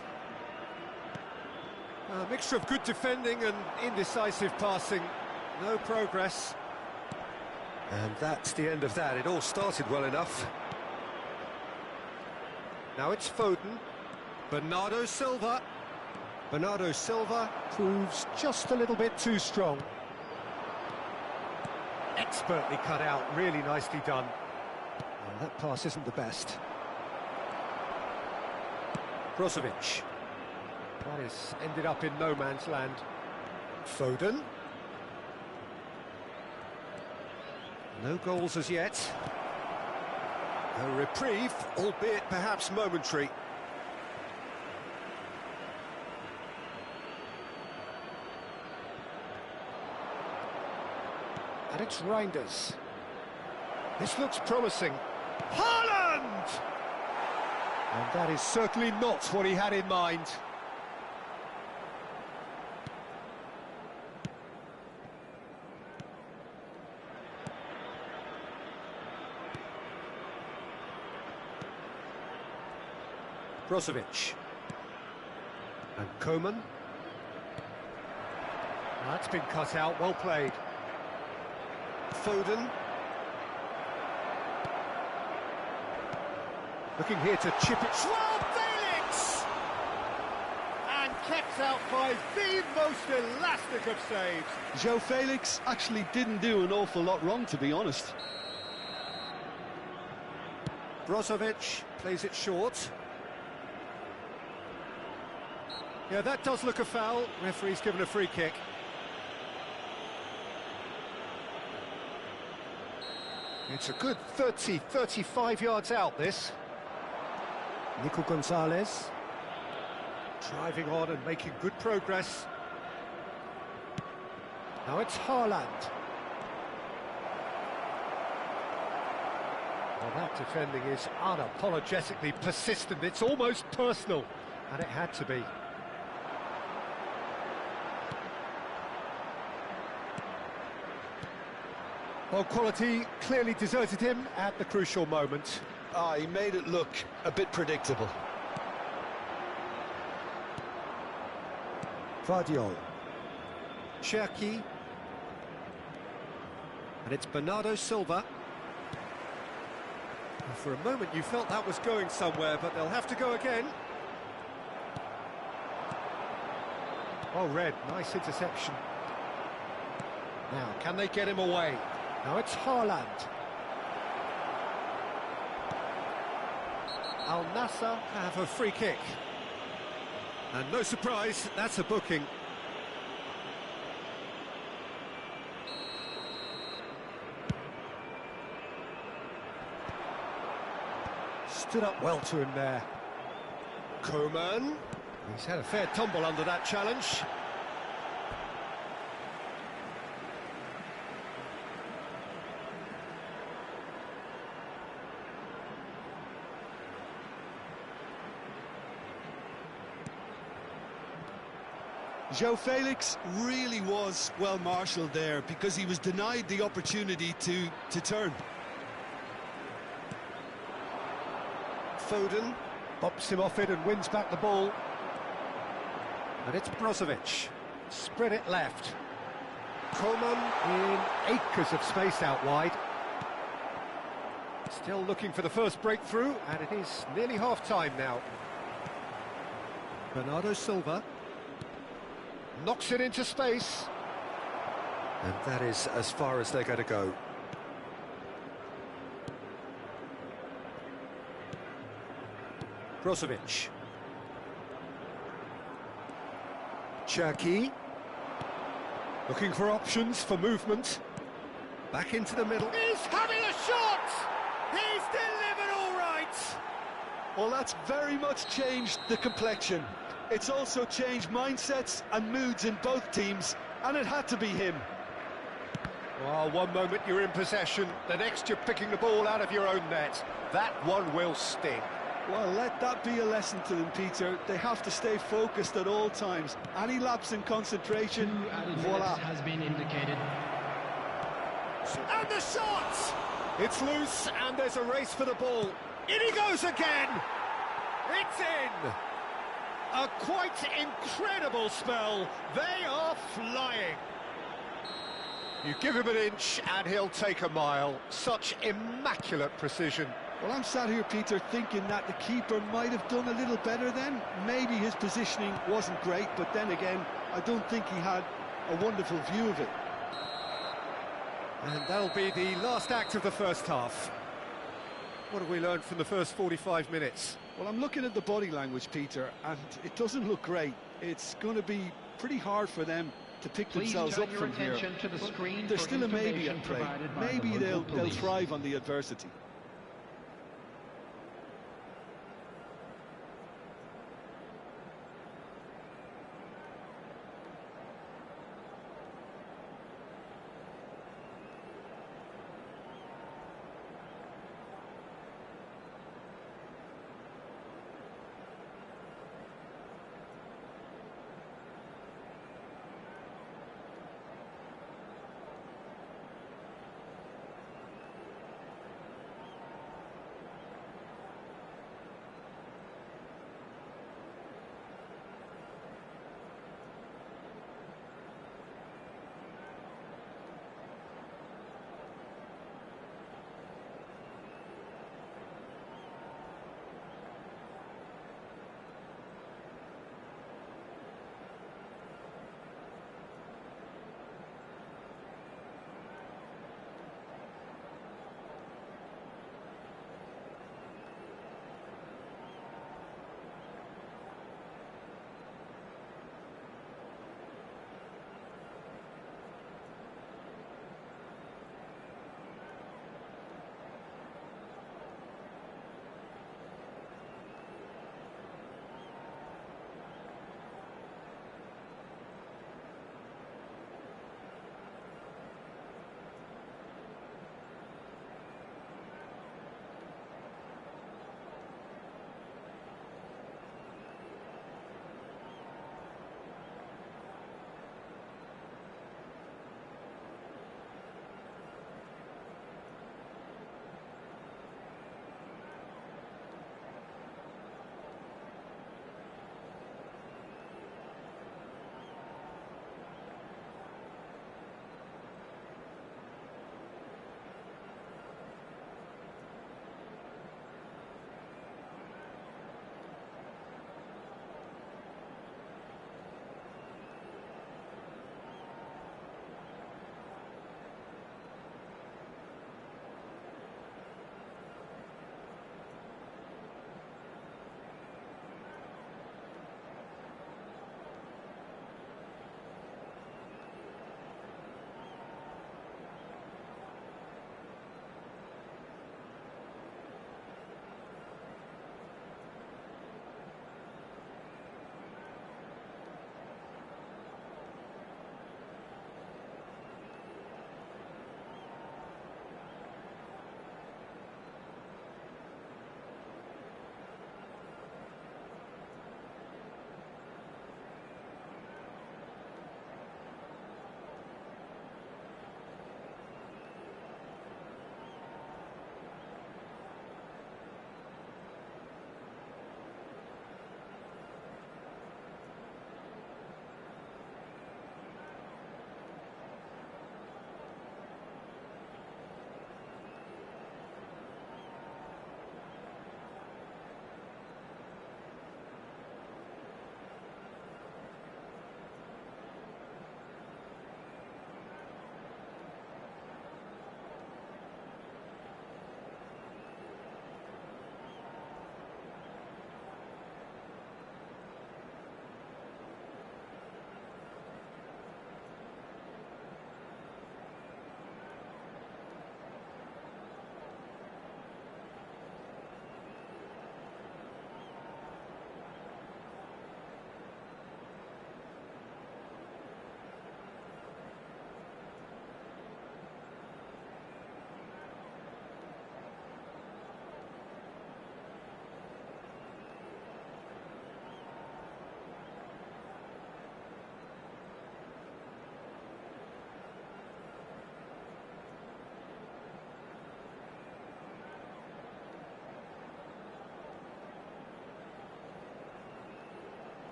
A mixture of good defending and indecisive passing. No progress. And that's the end of that. It all started well enough. Now it's Foden. Bernardo Silva. Bernardo Silva proves just a little bit too strong. Expertly cut out, really nicely done. Well, that pass isn't the best. Brozovic. That has ended up in no man's land. Foden. No goals as yet. A reprieve, albeit perhaps momentary. And it's Reinders. This looks promising. Haaland! And that is certainly not what he had in mind. Brozovic. And Koeman. That's been cut out, well played. Foden. Looking here to chip it. João Felix! And kept out by the most elastic of saves. João Felix actually didn't do an awful lot wrong, to be honest. Brozovic plays it short. Yeah, that does look a foul. Referee's given a free kick. It's a good 30, 35 yards out, this. Nico Gonzalez. Driving on and making good progress. Now it's Haaland. Well, that defending is unapologetically persistent. It's almost personal, and it had to be. Well, quality clearly deserted him at the crucial moment. He made it look a bit predictable. Vardiol. Cherki. And it's Bernardo Silva. And for a moment you felt that was going somewhere, but they'll have to go again. Oh, Red, nice interception. Now, can they get him away? Now it's Haaland. Al Nassr have a free kick. And no surprise, that's a booking. Stood up well to him there. Coman. He's had a fair tumble under that challenge. João Felix really was well marshalled there because he was denied the opportunity to turn. Foden bops him off it and wins back the ball. And it's Brozovic. Spread it left. Coman in acres of space out wide. Still looking for the first breakthrough, and it is nearly half-time now. Bernardo Silva knocks it into space. And that is as far as they're going to go. Brozovic. Cherki. Looking for options for movement. Back into the middle. He's having a shot! He's delivered all right! Well, that's very much changed the complexion. It's also changed mindsets and moods in both teams, and it had to be him. Well, one moment you're in possession, the next you're picking the ball out of your own net. That one will sting. Well, let that be a lesson to them, Peter. They have to stay focused at all times. Any lapse in concentration, voila. Has been indicated. And the shot! It's loose, and there's a race for the ball. In he goes again! It's in! A quite incredible spell. They are flying. You give him an inch and he'll take a mile. Such immaculate precision. Well, I'm sat here, Peter, thinking that the keeper might have done a little better then. Maybe his positioning wasn't great, but then again, I don't think he had a wonderful view of it. And that'll be the last act of the first half. What have we learned from the first 45 minutes? Well, I'm looking at the body language, Peter, and it doesn't look great. It's going to be pretty hard for them to pick themselves up from here. To the screen there's still a maybe at play. Maybe they'll thrive on the adversity.